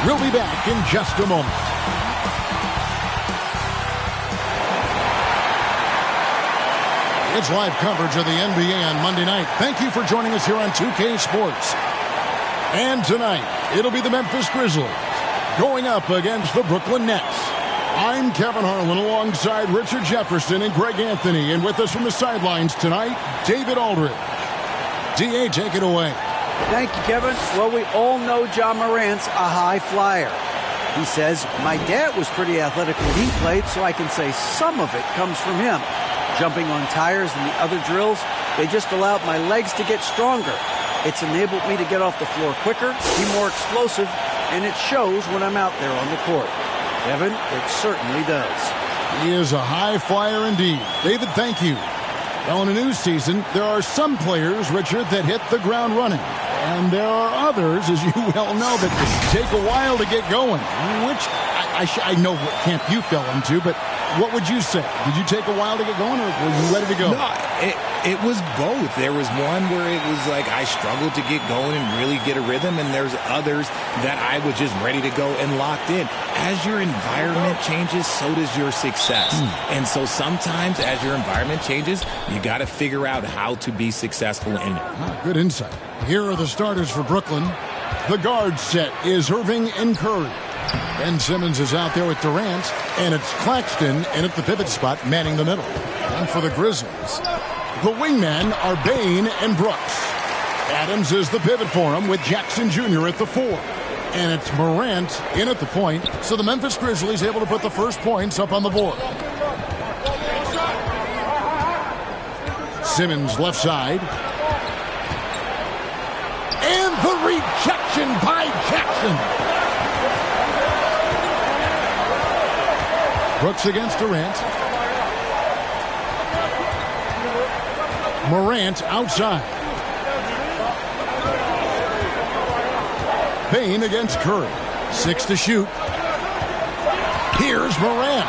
We'll be back in just a moment. It's live coverage of the NBA on Monday night. Thank you for joining us here on 2K Sports. And tonight, it'll be the Memphis Grizzlies going up against the Brooklyn Nets. I'm Kevin Harlan alongside Richard Jefferson and Greg Anthony. And with us from the sidelines tonight, David Aldridge. D.A., take it away. Thank you, Kevin. Well, we all know Ja Morant's a high flyer. He says, my dad was pretty athletic when he played, so I can say some of it comes from him. Jumping on tires and the other drills, they just allowed my legs to get stronger. It's enabled me to get off the floor quicker, be more explosive, and it shows when I'm out there on the court. Kevin, it certainly does. He is a high flyer indeed. David, thank you. Well, in a new season, there are some players, Richard, that hit the ground running. And there are others, as you well know, that take a while to get going, which I know what camp you fell into, but what would you say? Did you take a while to get going, or were you ready to go? No, it was both. There was one where it was like I struggled to get going and really get a rhythm, and there's others that I was just ready to go and locked in. As your environment changes, so does your success. And so sometimes as your environment changes, you got to figure out how to be successful in it. Good insight. Here are the starters for Brooklyn. The guard set is Irving and Curry. Ben Simmons is out there with Durant, and it's Claxton in at the pivot spot, manning the middle. And for the Grizzlies, the wingmen are Bane and Brooks. Adams is the pivot for him with Jackson Jr. at the 4. And it's Morant in at the point, so the Memphis Grizzlies able to put the first points up on the board. Simmons left side. And the rejection by Jackson. Brooks against Durant. Morant outside. Bane against Curry. 6 to shoot. Here's Morant.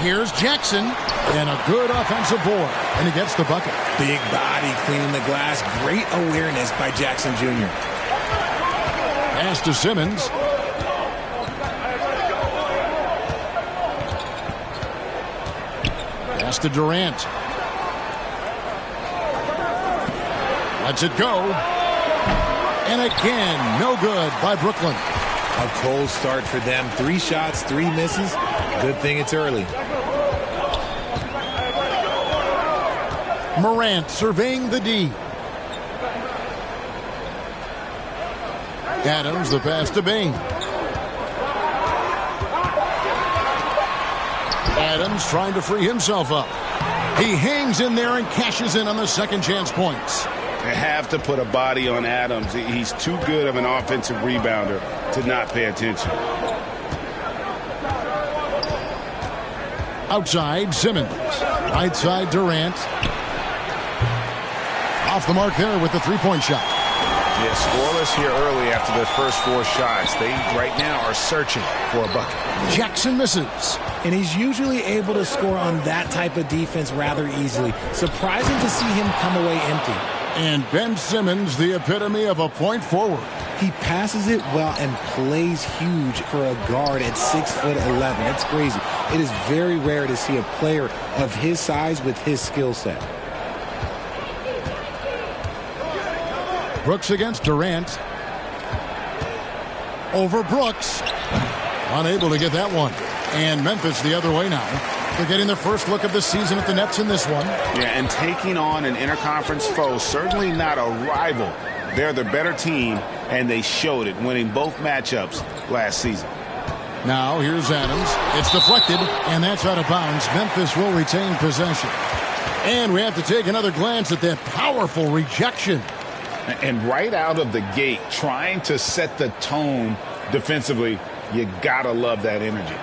Here's Jackson. And a good offensive board. And he gets the bucket. Big body cleaning the glass. Great awareness by Jackson Jr. Pass to Simmons. Pass to Durant. Lets it go. And again, no good by Brooklyn. A cold start for them. 3 shots, 3 misses. Good thing it's early. Morant surveying the D. Adams, the pass to Bane. Adams trying to free himself up. He hangs in there and cashes in on the second chance points. They have to put a body on Adams. He's too good of an offensive rebounder to not pay attention. Outside, Simmons. Right side, Durant. Off the mark there with the three-point shot. Yeah, scoreless here early after their first 4 shots. They, right now, are searching for a bucket. Jackson misses. And he's usually able to score on that type of defense rather easily. Surprising to see him come away empty. And Ben Simmons, the epitome of a point forward. He passes it well and plays huge for a guard at 6'11". It's crazy. It is very rare to see a player of his size with his skill set. Brooks against Durant. Over Brooks. Unable to get that one. And Memphis the other way now. They're getting their first look of the season at the Nets in this one. Yeah, and taking on an interconference foe, certainly not a rival. They're the better team, and they showed it, winning both matchups last season. Now here's Adams. It's deflected, and that's out of bounds. Memphis will retain possession. And we have to take another glance at that powerful rejection. And right out of the gate, trying to set the tone defensively, you gotta love that energy.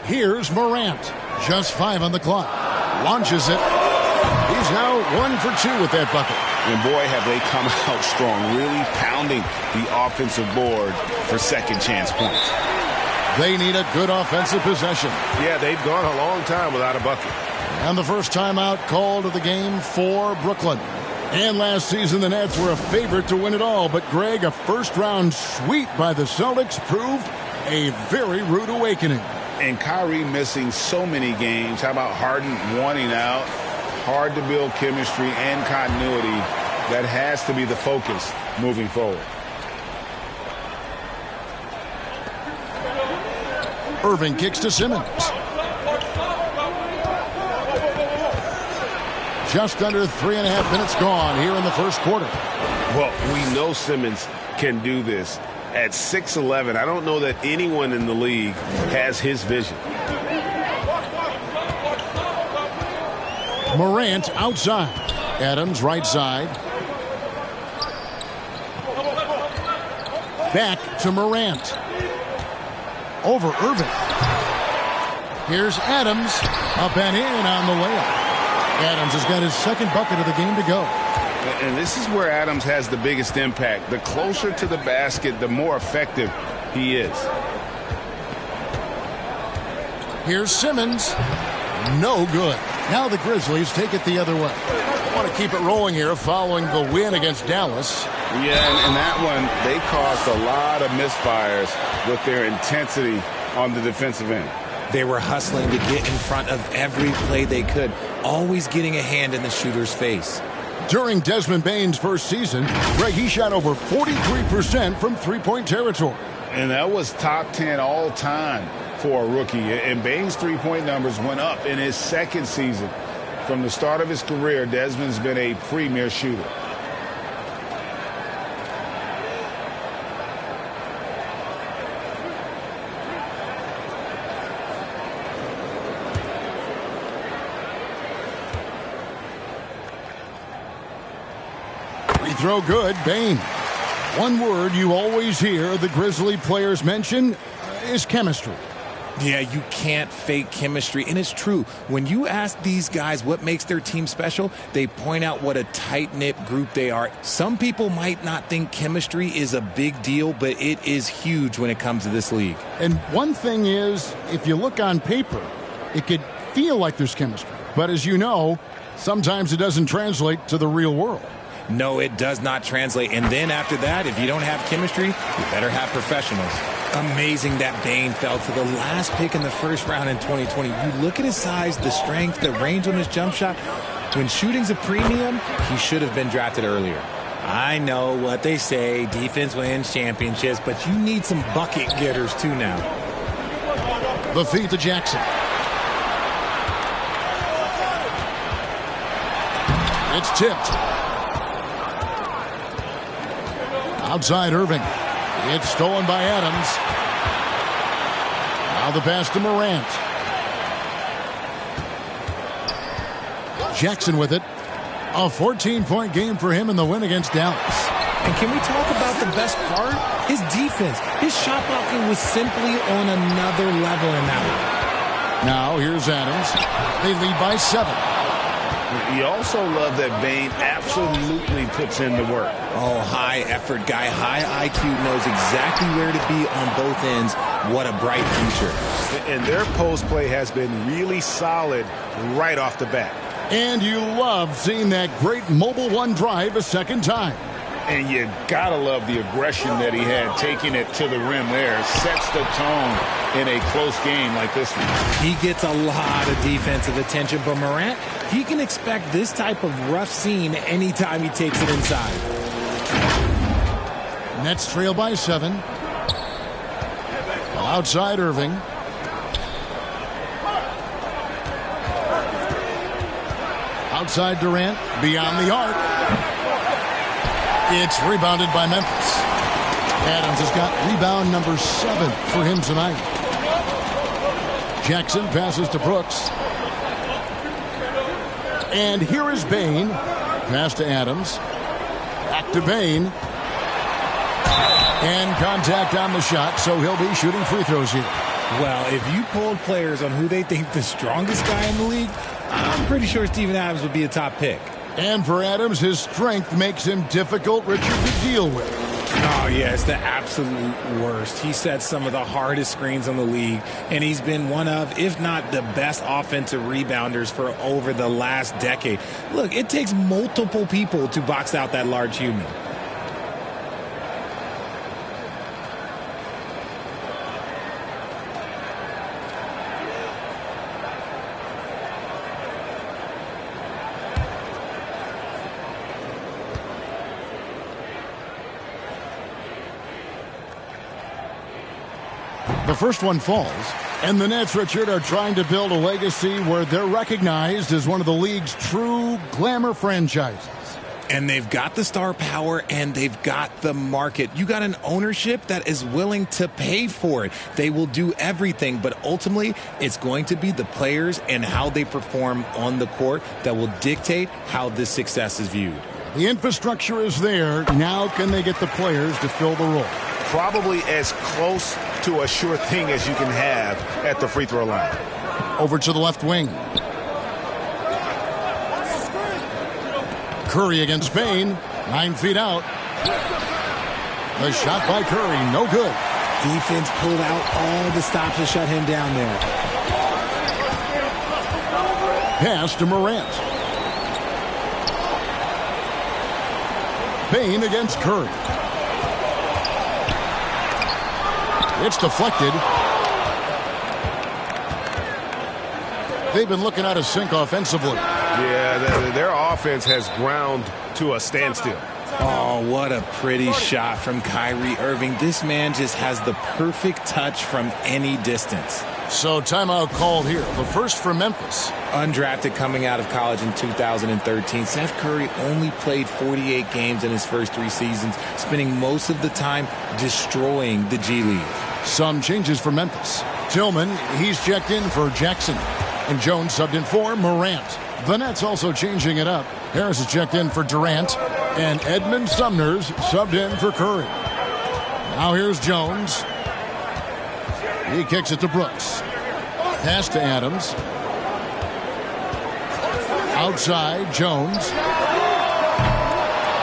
Here's Morant. Just 5 on the clock. Launches it. He's now 1 for 2 with that bucket. And boy, have they come out strong, really pounding the offensive board for second chance points. They need a good offensive possession. Yeah, they've gone a long time without a bucket. And the first timeout called of the game for Brooklyn. And last season, the Nets were a favorite to win it all. But, Greg, a first-round sweep by the Celtics proved a very rude awakening. And Kyrie missing so many games. How about Harden wanting out? Hard to build chemistry and continuity. That has to be the focus moving forward. Irving kicks to Simmons. Just under 3.5 minutes gone here in the first quarter. Well, we know Simmons can do this. At 6'11", I don't know that anyone in the league has his vision. Morant outside. Adams right side. Back to Morant. Over Irving. Here's Adams. Up and in on the layup. Adams has got his second bucket of the game to go. And this is where Adams has the biggest impact. The closer to the basket, the more effective he is. Here's Simmons. No good. Now the Grizzlies take it the other way. Want to keep it rolling here following the win against Dallas. Yeah, and that one, they caused a lot of misfires with their intensity on the defensive end. They were hustling to get in front of every play they could, always getting a hand in the shooter's face. During Desmond Bane's first season, Greg, he shot over 43% from three-point territory. And that was top 10 all time for a rookie. And Bane's three-point numbers went up in his second season. From the start of his career, Desmond's been a premier shooter. Free throw good, Bane. One word you always hear the Grizzly players mention is chemistry. Yeah, you can't fake chemistry, and it's true. When you ask these guys what makes their team special, they point out what a tight-knit group they are. Some people might not think chemistry is a big deal, but it is huge when it comes to this league. And one thing is, if you look on paper, it could feel like there's chemistry. But as you know, sometimes it doesn't translate to the real world. No, it does not translate. And then after that, if you don't have chemistry, you better have professionals. Amazing that Bane fell to the last pick in the first round in 2020. You look at his size, the strength, the range on his jump shot. When shooting's a premium, he should have been drafted earlier. I know what they say, defense wins championships, but you need some bucket getters too now. The feed to Jackson. It's tipped. Outside Irving. It's stolen by Adams. Now the pass to Morant. Jackson with it. A 14-point game for him in the win against Dallas. And can we talk about the best part? His defense. His shot blocking was simply on another level in that one. Now here's Adams. They lead by 7. You also love that Bane absolutely puts in the work. Oh, high effort guy, high IQ, knows exactly where to be on both ends. What a bright future. And their post play has been really solid right off the bat. And you love seeing that great mobile one drive a second time. And you gotta love the aggression that he had, taking it to the rim there. Sets the tone in a close game like this one. He gets a lot of defensive attention, but Morant, he can expect this type of rough scene anytime he takes it inside. Nets trail by 7. Outside Irving. Outside Durant, beyond the arc. It's rebounded by Memphis. Adams has got rebound number 7 for him tonight. Jackson passes to Brooks. And here is Bane. Pass to Adams. Back to Bane. And contact on the shot, so he'll be shooting free throws here. Well, if you polled players on who they think the strongest guy in the league, I'm pretty sure Steven Adams would be a top pick. And for Adams, his strength makes him difficult, Richard, to deal with. Oh, yeah, it's the absolute worst. He set some of the hardest screens on the league, and he's been one of, if not the best offensive rebounders for over the last decade. Look, it takes multiple people to box out that large human. The first one falls, and the Nets, Richard, are trying to build a legacy where they're recognized as one of the league's true glamour franchises. And they've got the star power, and they've got the market. You got an ownership that is willing to pay for it. They will do everything, but ultimately, it's going to be the players and how they perform on the court that will dictate how this success is viewed. The infrastructure is there. Now can they get the players to fill the role? Probably as close to a sure thing as you can have at the free throw line. Over to the left wing. Curry against Bain. 9 feet out. The shot by Curry, no good. Defense pulled out all the stops to shut him down there. Pass to Morant. Bain against Curry. It's deflected. They've been looking out of sync offensively. Yeah, their offense has ground to a standstill. Oh, what a pretty shot from Kyrie Irving. This man just has the perfect touch from any distance. So timeout called here. The first for Memphis. Undrafted coming out of college in 2013, Seth Curry only played 48 games in his first 3 seasons, spending most of the time destroying the G League. Some changes for Memphis. Tillman, he's checked in for Jackson. And Jones subbed in for Morant. The Nets also changing it up. Harris is checked in for Durant. And Edmund Sumner's subbed in for Curry. Now here's Jones. He kicks it to Brooks. Pass to Adams. Outside, Jones.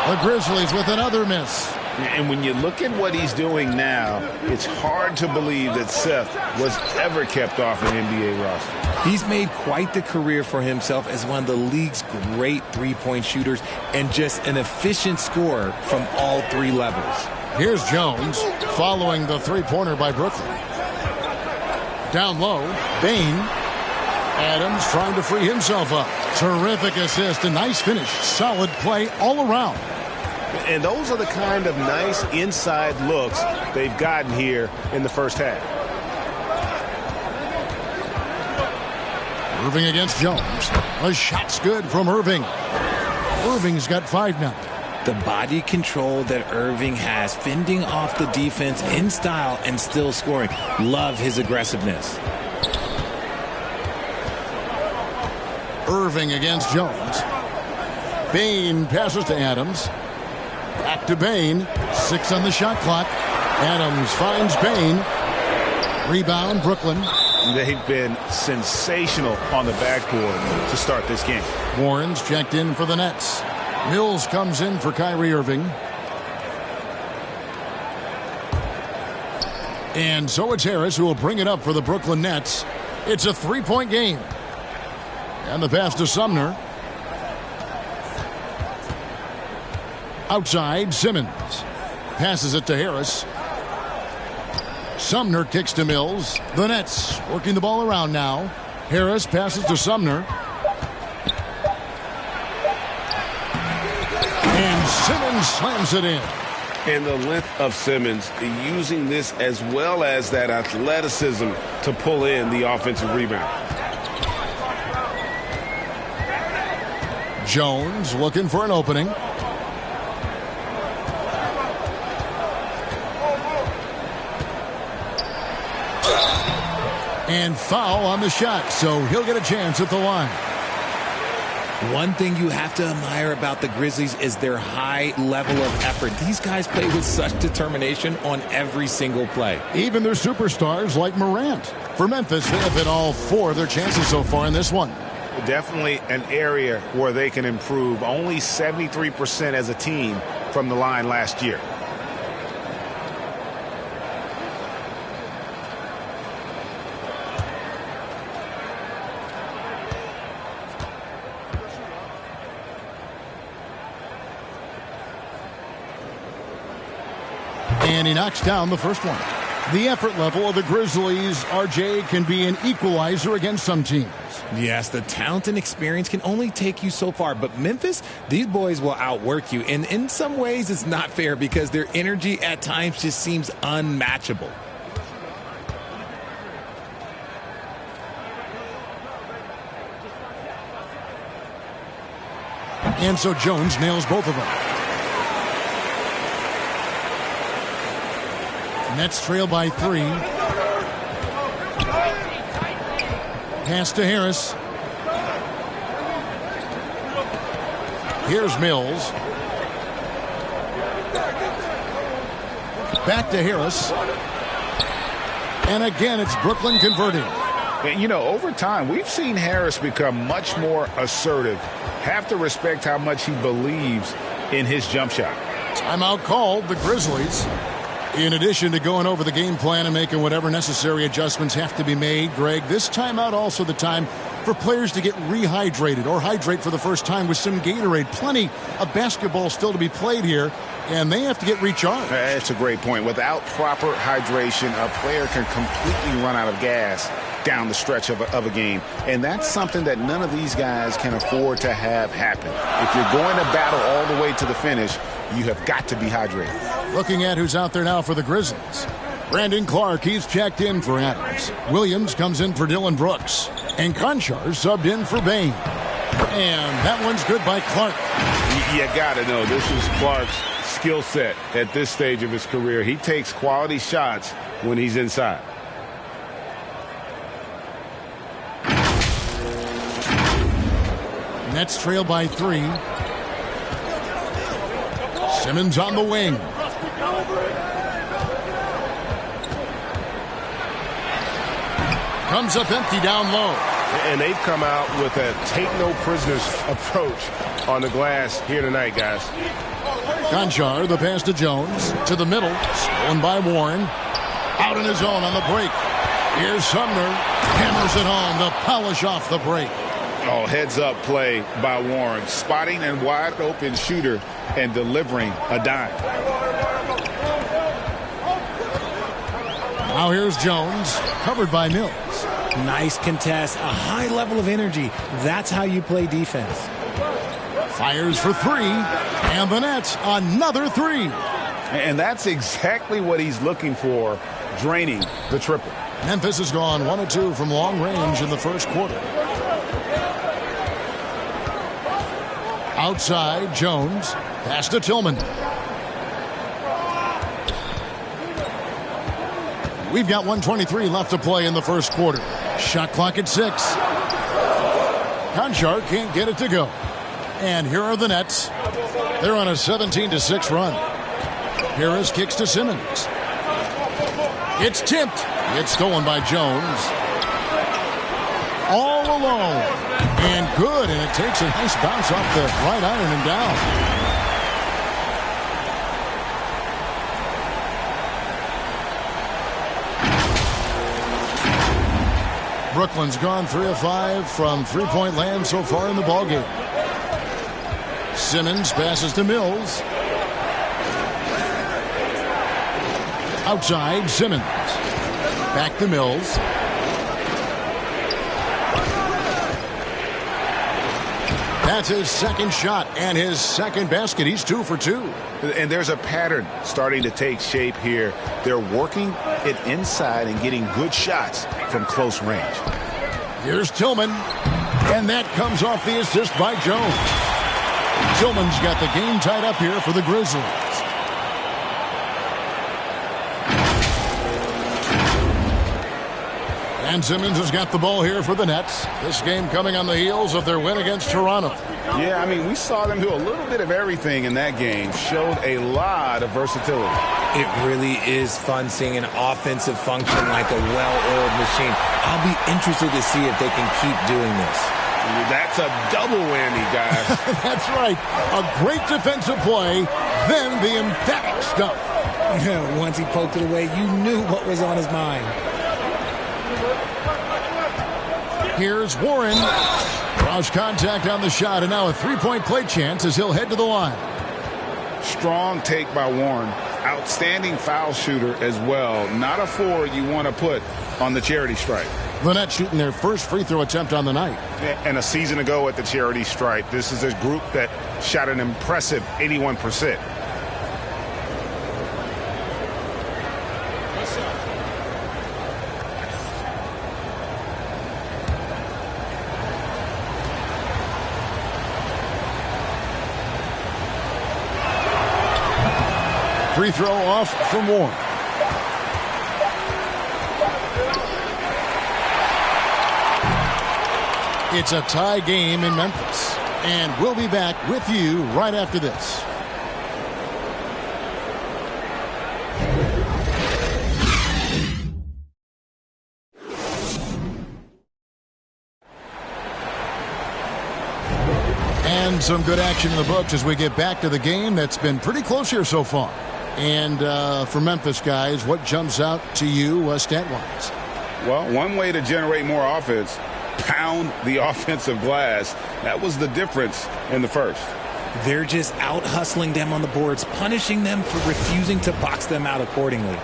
The Grizzlies with another miss. And when you look at what he's doing now, it's hard to believe that Seth was ever kept off an NBA roster. He's made quite the career for himself as one of the league's great three-point shooters and just an efficient scorer from all 3 levels. Here's Jones following the three-pointer by Brooklyn. Down low, Bain. Adams trying to free himself up. Terrific assist, a nice finish. Solid play all around. And those are the kind of nice inside looks they've gotten here in the first half. Irving against Jones. A shot's good from Irving. Irving's got 5 now. The body control that Irving has, fending off the defense in style and still scoring. Love his aggressiveness. Irving against Jones. Bain passes to Adams. Back to Bain. 6 on the shot clock. Adams finds Bain. Rebound, Brooklyn. They've been sensational on the backboard to start this game. Warren's checked in for the Nets. Mills comes in for Kyrie Irving. And so it's Harris who will bring it up for the Brooklyn Nets. It's a 3-point game. And the pass to Sumner. Outside, Simmons. Passes it to Harris. Sumner kicks to Mills. The Nets working the ball around now. Harris passes to Sumner. And Simmons slams it in. And the length of Simmons using this as well as that athleticism to pull in the offensive rebound. Jones looking for an opening. And foul on the shot, so he'll get a chance at the line. One thing you have to admire about the Grizzlies is their high level of effort. These guys play with such determination on every single play. Even their superstars like Morant. For Memphis, they have hit all 4 of their chances so far in this one. Definitely an area where they can improve. Only 73% as a team from the line last year. And he knocks down the first one. The effort level of the Grizzlies, RJ, can be an equalizer against some teams. Yes, the talent and experience can only take you so far. But Memphis, these boys will outwork you. And in some ways, it's not fair because their energy at times just seems unmatchable. And so Jones nails both of them. Nets trail by 3. Pass to Harris. Here's Mills. Back to Harris. And again, it's Brooklyn converting. And, you know, over time, we've seen Harris become much more assertive. Have to respect how much he believes in his jump shot. Timeout called, the Grizzlies. In addition to going over the game plan and making whatever necessary adjustments have to be made, Greg, this timeout also the time for players to get rehydrated or hydrate for the first time with some Gatorade. Plenty of basketball still to be played here, and they have to get recharged. That's a great point. Without proper hydration, a player can completely run out of gas down the stretch of a game. And that's something that none of these guys can afford to have happen. If you're going to battle all the way to the finish, you have got to be hydrated. Looking at who's out there now for the Grizzlies. Brandon Clark, he's checked in for Adams. Williams comes in for Dylan Brooks. And Conchar subbed in for Bain. And that one's good by Clark. You got to know, this is Clark's skill set at this stage of his career. He takes quality shots when he's inside. Nets trail by 3. Simmons on the wing. Comes up empty down low. And they've come out with a take-no-prisoners approach on the glass here tonight, guys. Conchar, the pass to Jones. To the middle. Stolen by Warren. Out on his own on the break. Here's Sumner. Hammers it home to polish off the break. Oh, heads-up play by Warren. Spotting and wide-open shooter and delivering a dime. Now here's Jones. Covered by Mills. Nice contest, a high level of energy. That's how you play defense. Fires for 3, and the Nets another 3. And that's exactly what he's looking for, draining the triple. Memphis has gone 1 of 2 from long range in the first quarter. Outside, Jones. Pass to Tillman. We've got 1:23 left to play in the first quarter. Shot clock at 6. Conchar can't get it to go. And here are the Nets. They're on a 17-6 run. Harris kicks to Simmons. It's tipped. It's stolen by Jones. All alone. And good. And it takes a nice bounce off the right iron and down. Brooklyn's gone 3 of 5 from three-point land so far in the ballgame. Simmons passes to Mills. Outside, Simmons. Back to Mills. That's his second shot and his second basket. He's 2 for 2. And there's a pattern starting to take shape here. They're working it inside and getting good shots from close range. Here's Tillman. And that comes off the assist by Jones. Tillman's got the game tied up here for the Grizzlies. And Simmons has got the ball here for the Nets. This game coming on the heels of their win against Toronto. Yeah, I mean, we saw them do a little bit of everything in that game. Showed a lot of versatility. It really is fun seeing an offensive function like a well-oiled machine. I'll be interested to see if they can keep doing this. That's a double whammy, guys. That's right. A great defensive play, then the emphatic stuff. Once he poked it away, you knew what was on his mind. Here's Warren. Cross contact on the shot, and now a three-point play chance as he'll head to the line. Strong take by Warren. Outstanding foul shooter as well. Not a forward you want to put on the charity stripe. The Nets shooting their first free throw attempt on the night. And a season ago at the charity stripe, this is a group that shot an impressive 81%. Free throw off from Warren. It's a tie game in Memphis. And we'll be back with you right after this. And some good action in the books as we get back to the game that's been pretty close here so far. And for Memphis guys, what jumps out to you stat-wise? Well, one way to generate more offense, pound the offensive glass. That was the difference in the first. They're just out hustling them on the boards, punishing them for refusing to box them out accordingly.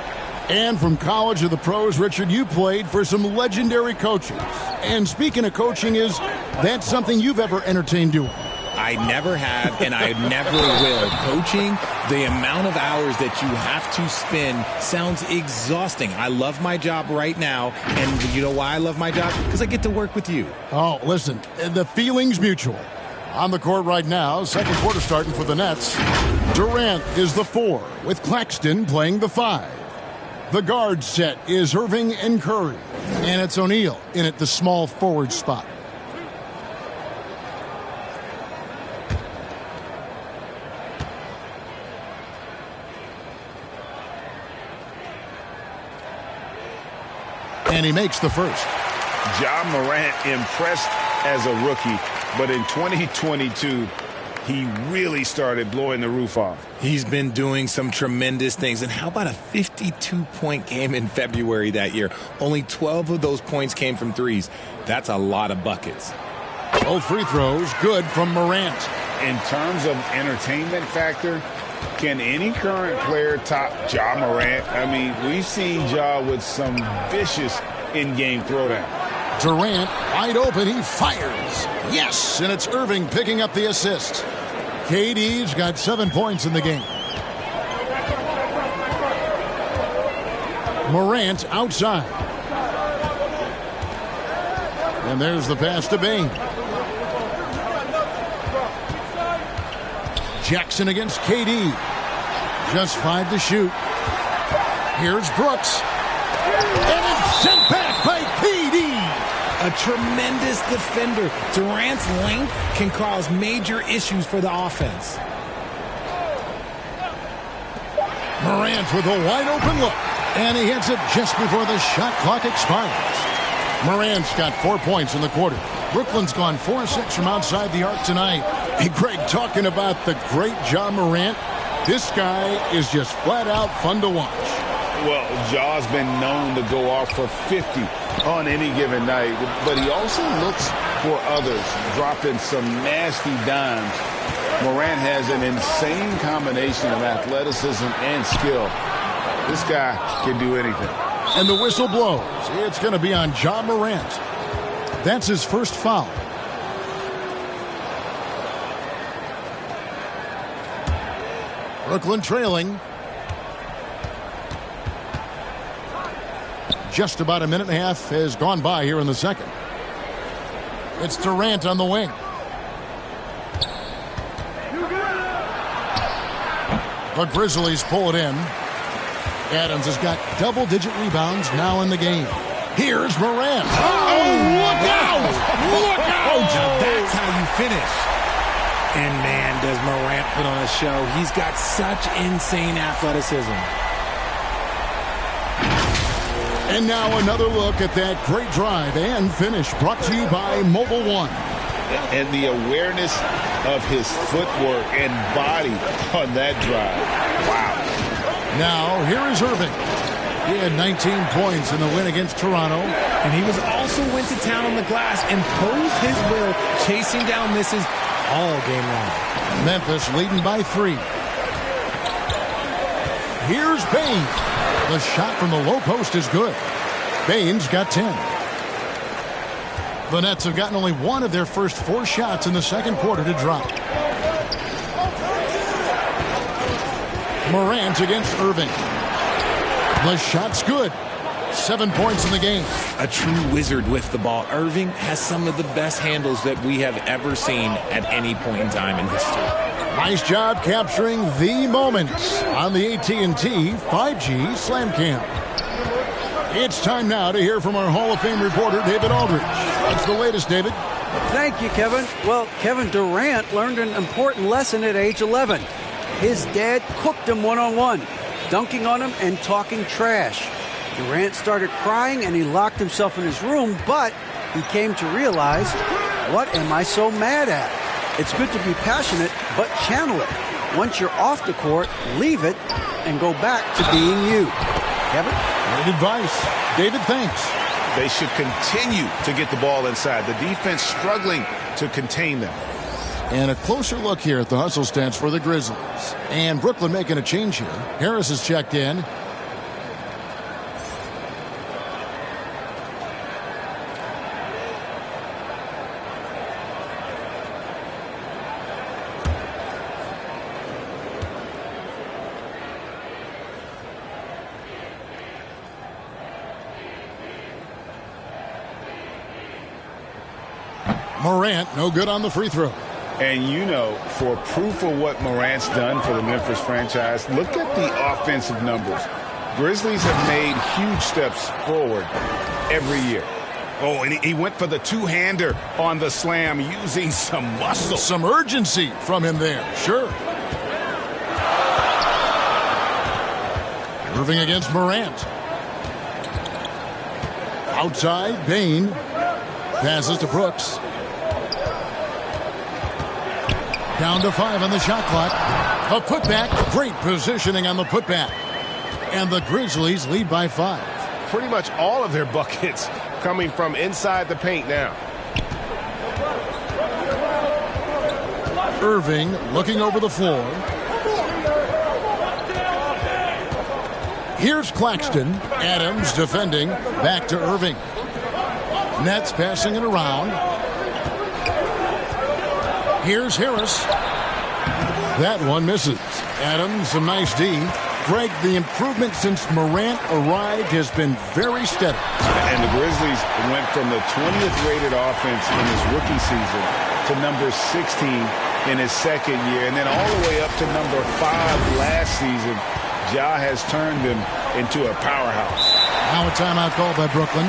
And from college to the pros, Richard, you played for some legendary coaches. And speaking of coaching, is that something you've ever entertained doing? I never have, and I never will. Coaching, the amount of hours that you have to spend sounds exhausting. I love my job right now, and you know why I love my job? Because I get to work with you. Oh, listen, the feeling's mutual. On the court right now, second quarter starting for the Nets. Durant is the 4, with Claxton playing the 5. The guard set is Irving and Curry, and it's O'Neal in at the small forward spot. And he makes the first. Ja Morant impressed as a rookie, but in 2022, he really started blowing the roof off. He's been doing some tremendous things. And how about a 52-point game in February that year? Only 12 of those points came from threes. That's a lot of buckets. Both free throws good from Morant. In terms of entertainment factor, can any current player top Ja Morant? I mean, we've seen Ja with some vicious in-game throwdown. Durant, wide open, he fires. Yes, and it's Irving picking up the assist. KD's got 7 points in the game. Morant outside. And there's the pass to Bain. Jackson against KD. Just 5 to shoot. Here's Brooks. And it's sent back by KD. A tremendous defender. Durant's length can cause major issues for the offense. Morant with a wide open look. And he hits it just before the shot clock expires. Morant's got 4 points in the quarter. Brooklyn's gone 4-6 from outside the arc tonight. Hey, Greg, talking about the great Ja Morant, this guy is just flat out fun to watch. Well, Ja's been known to go off for 50 on any given night, but he also looks for others, dropping some nasty dimes. Morant has an insane combination of athleticism and skill. This guy can do anything. And the whistle blows. It's going to be on Ja Morant. That's his first foul. Brooklyn trailing. Just about a minute and a half has gone by here in the second. It's Durant on the wing. The Grizzlies pull it in. Adams has got double-digit rebounds now in the game. Here's Morant. Oh, look out! Look out! That's how you finish. And, man, does Morant put on a show. He's got such insane athleticism. And now another look at that great drive and finish brought to you by Mobile One. And the awareness of his footwork and body on that drive. Wow. Now, here is Irving. He had 19 points in the win against Toronto. And he was also went to town on the glass and posed his will, chasing down misses all game long. Memphis leading by 3. Here's Bain. The shot from the low post is good. Bain's got 10. The Nets have gotten only one of their first 4 shots in the second quarter to drop. Morant against Irving. The shot's good. 7 points in the game. A true wizard with the ball. Irving has some of the best handles that we have ever seen at any point in time in history. Nice job capturing the moments on the AT&T 5G Slam Cam. It's time now to hear from our Hall of Fame reporter, David Aldridge. What's the latest, David? Thank you, Kevin. Well, Kevin Durant learned an important lesson at age 11. His dad cooked him one-on-one, dunking on him and talking trash. Durant started crying and he locked himself in his room, but he came to realize, what am I so mad at? It's good to be passionate, but channel it. Once you're off the court, leave it and go back to being you. Kevin? Great advice. David, thanks. They should continue to get the ball inside. The defense struggling to contain them. And a closer look here at the hustle stats for the Grizzlies. And Brooklyn making a change here. Harris has checked in. Morant, no good on the free throw. And you know, for proof of what Morant's done for the Memphis franchise, look at the offensive numbers. Grizzlies have made huge steps forward every year. Oh, and he went for the two-hander on the slam using some muscle. Some urgency from him there, sure. Irving against Morant. Outside, Bain. Passes to Brooks. Down to 5 on the shot clock. A putback. Great positioning on the putback. And the Grizzlies lead by 5. Pretty much all of their buckets coming from inside the paint now. Irving looking over the floor. Here's Claxton. Adams defending. Back to Irving. Nets passing it around. Here's Harris. That one misses. Adams, some nice D. Greg, the improvement since Morant arrived has been very steady. And the Grizzlies went from the 20th rated offense in his rookie season to number 16 in his second year, and then all the way up to number 5 last season. Ja has turned them into a powerhouse. Now a timeout called by Brooklyn.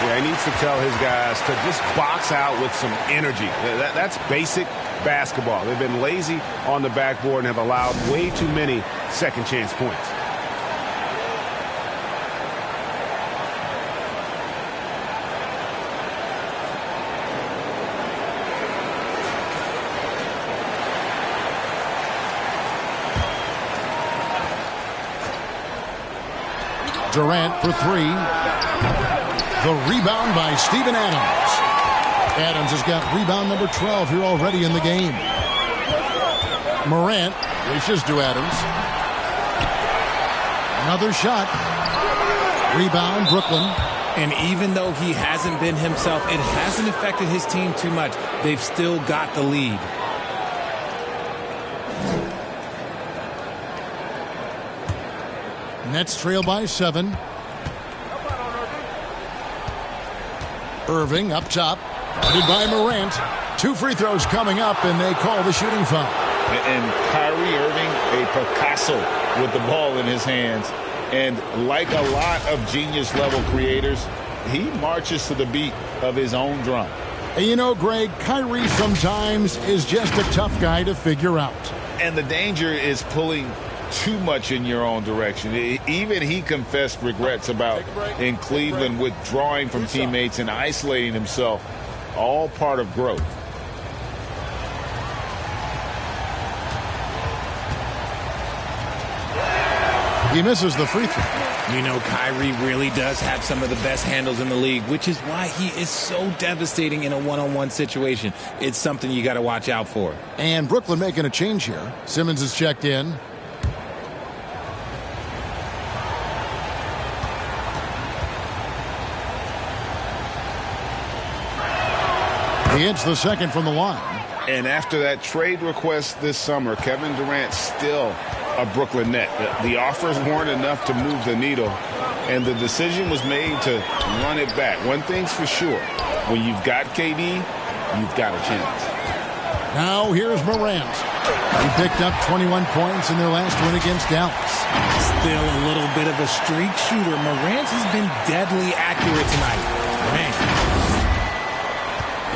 Yeah, he needs to tell his guys to just box out with some energy. That's basic basketball. They've been lazy on the backboard and have allowed way too many second chance points. Durant for 3. The rebound by Steven Adams. Adams has got rebound number 12 here already in the game. Morant reaches to Adams. Another shot. Rebound, Brooklyn. And even though he hasn't been himself, it hasn't affected his team too much. They've still got the lead. Nets trail by 7. Irving up top. Guarded by Morant. 2 free throws coming up, and they call the shooting foul. And Kyrie Irving, a Picasso with the ball in his hands. And like a lot of genius-level creators, he marches to the beat of his own drum. And you know, Greg, Kyrie sometimes is just a tough guy to figure out. And the danger is pulling too much in your own direction. Even he confessed regrets about in Cleveland withdrawing from teammates and isolating himself. All part of growth. He misses the free throw. You know, Kyrie really does have some of the best handles in the league, which is why he is so devastating in a one-on-one situation. It's something you got to watch out for. And Brooklyn making a change here. Simmons is checked in. He hits the second from the line. And after that trade request this summer, Kevin Durant's still a Brooklyn Net. The offers weren't enough to move the needle, and the decision was made to run it back. One thing's for sure, when you've got KD, you've got a chance. Now here's Morant. He picked up 21 points in their last win against Dallas. Still a little bit of a streak shooter. Morant has been deadly accurate tonight. Man.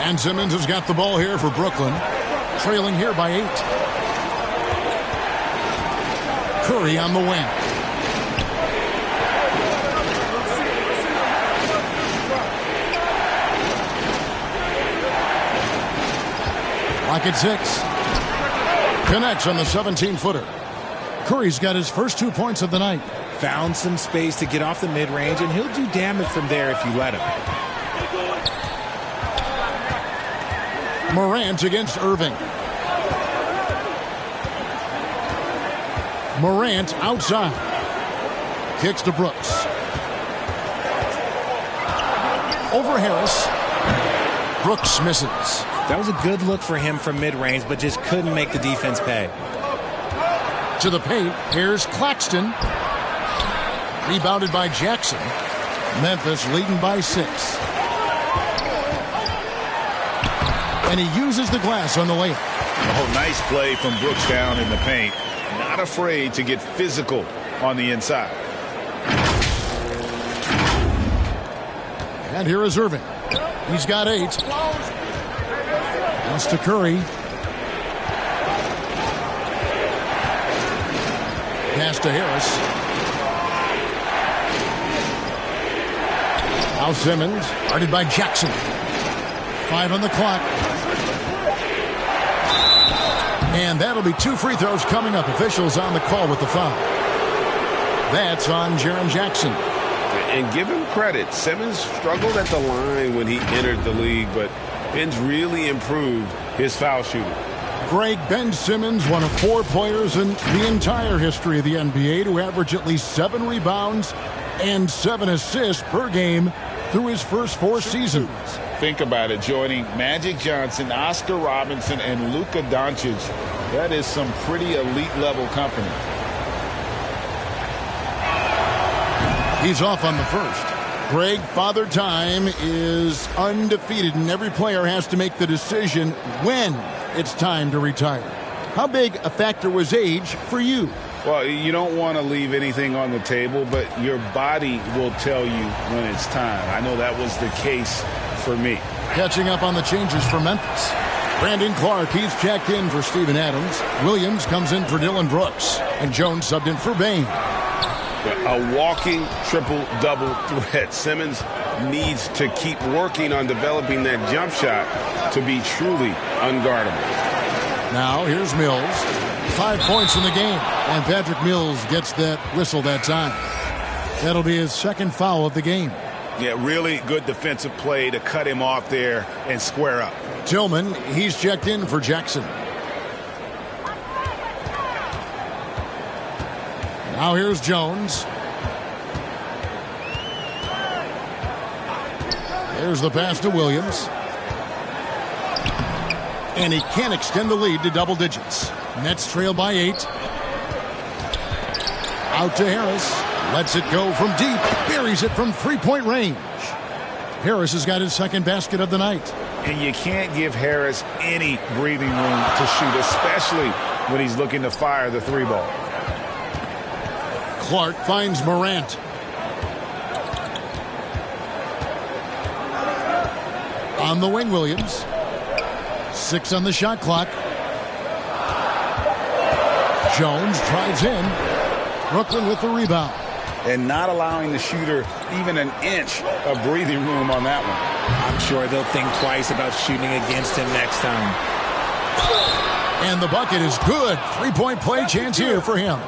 And Simmons has got the ball here for Brooklyn, trailing here by 8. Curry on the wing. Lock at 6. Connects on the 17-footer. Curry's got his first 2 points of the night. Found some space to get off the mid-range, and he'll do damage from there if you let him. Morant against Irving. Morant outside. Kicks to Brooks. Over Harris. Brooks misses. That was a good look for him from mid-range, but just couldn't make the defense pay. To the paint. Here's Claxton. Rebounded by Jackson. Memphis leading by 6. And he uses the glass on the layup. Oh, nice play from Brooks down in the paint. Not afraid to get physical on the inside. And here is Irving. He's got 8. Pass to Curry. Pass to Harris. Now Simmons, guarded by Jackson. 5 on the clock. And that'll be 2 free throws coming up. Officials on the call with the foul. That's on Jaren Jackson. And give him credit. Simmons struggled at the line when he entered the league, but Ben's really improved his foul shooting. Greg, Ben Simmons, one of 4 players in the entire history of the NBA to average at least 7 rebounds and 7 assists per game through his first 4 seasons. Think about it, joining Magic Johnson, Oscar Robinson, and Luka Doncic. That is some pretty elite-level company. He's off on the first. Greg, Father Time is undefeated, and every player has to make the decision when it's time to retire. How big a factor was age for you? Well, you don't want to leave anything on the table, but your body will tell you when it's time. I know that was the case for me. Catching up on the changes for Memphis. Brandon Clark, he's checked in for Steven Adams. Williams comes in for Dylan Brooks. And Jones subbed in for Bain. A walking triple-double threat. Simmons needs to keep working on developing that jump shot to be truly unguardable. Now here's Mills. 5 points in the game. And Patrick Mills gets that whistle that time. That'll be his second foul of the game. Yeah, really good defensive play to cut him off there and square up. Tillman, he's checked in for Jackson. Now here's Jones. There's the pass to Williams. And he can't extend the lead to double digits. Nets trail by 8. Out to Harris. Lets it go from deep. Buries it from 3-point range. Harris has got his second basket of the night. And you can't give Harris any breathing room to shoot, especially when he's looking to fire the 3-ball. Clark finds Morant. On the wing, Williams. 6 on the shot clock. Jones drives in. Brooklyn with the rebound. And not allowing the shooter even an inch of breathing room on that one. I'm sure they'll think twice about shooting against him next time. And the bucket is good. 3-point play chance here for him.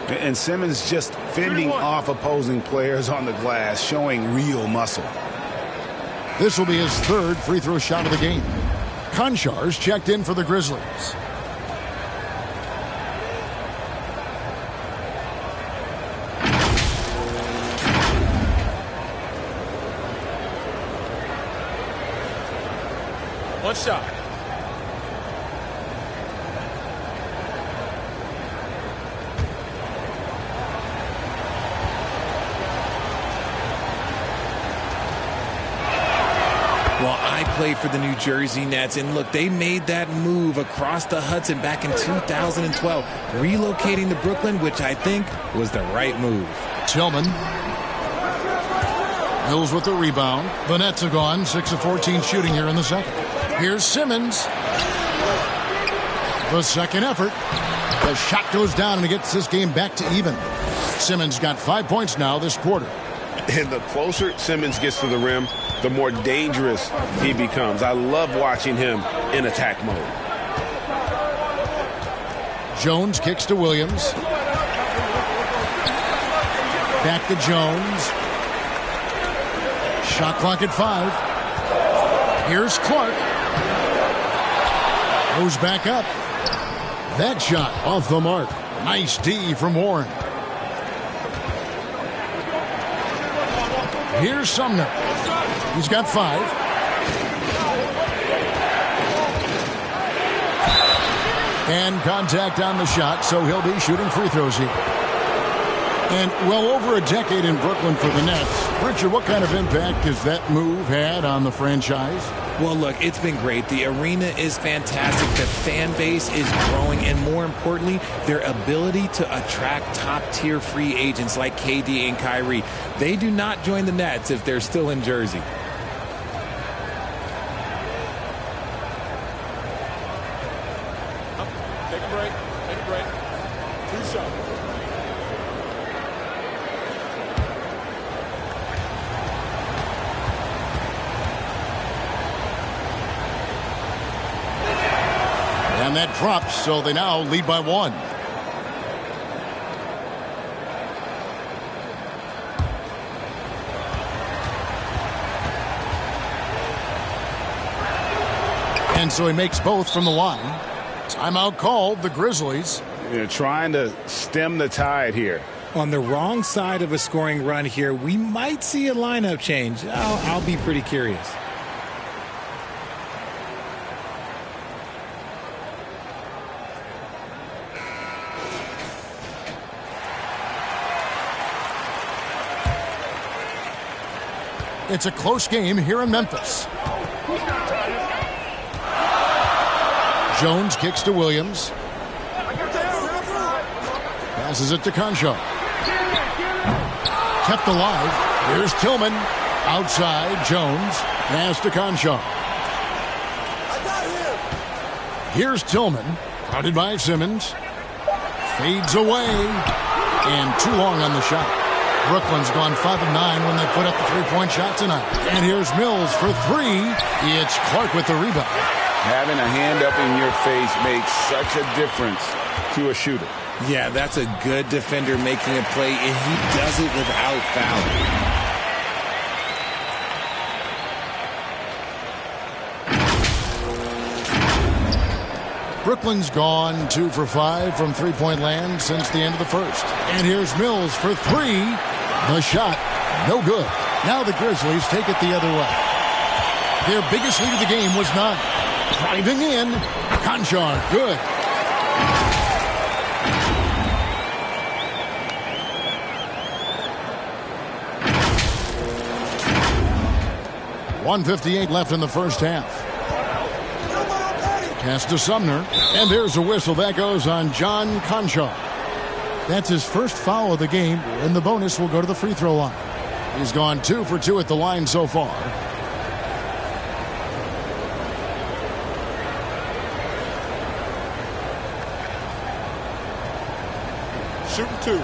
And Simmons just fending off opposing players on the glass, showing real muscle. This will be his third free throw shot of the game. Konchar's checked in for the Grizzlies. One shot. Well, I played for the New Jersey Nets, and look, they made that move across the Hudson back in 2012, relocating to Brooklyn, which I think was the right move. Tillman. Mills with the rebound. The Nets have gone 6 of 14 shooting here in the second. Here's Simmons. The second effort. The shot goes down, and it gets this game back to even. Simmons got 5 points now this quarter. And the closer Simmons gets to the rim, the more dangerous he becomes. I love watching him in attack mode. Jones kicks to Williams. Back to Jones. Shot clock at 5. Here's Clark. Goes back up. That shot off the mark. Nice D from Warren. Here's Sumner. He's got 5. And contact on the shot, so he'll be shooting free throws here. And well over a decade in Brooklyn for the Nets. Richard, what kind of impact has that move had on the franchise? Well, look, it's been great. The arena is fantastic. The fan base is growing. And more importantly, their ability to attract top-tier free agents like KD and Kyrie. They do not join the Nets if they're still in Jersey. Take a break. Take a break. 2 shots. And that drops, so they now lead by 1. And so he makes both from the line. Timeout called, the Grizzlies. They're trying to stem the tide here. On the wrong side of a scoring run here, we might see a lineup change. I'll be pretty curious. It's a close game here in Memphis. Jones kicks to Williams. Passes it to Concho. Kept alive. Here's Tillman. Outside, Jones. Pass to Concho. Here's Tillman. Guarded by Simmons. Fades away. And too long on the shot. Brooklyn's gone 5 of 9 when they put up the three-point shot tonight. And here's Mills for 3. It's Clark with the rebound. Having a hand up in your face makes such a difference to a shooter. Yeah, that's a good defender making a play, and he does it without fouling. Brooklyn's gone 2 for 5 from three-point land since the end of the first. And here's Mills for 3. The shot, no good. Now the Grizzlies take it the other way. Their biggest lead of the game was 9. Driving in, Conchar, good. .158 left in the first half. Pass to Sumner, and there's a whistle. That goes on John Conchar. That's his first foul of the game, and the bonus will go to the free throw line. He's gone 2 for 2 at the line so far. Shooting 2.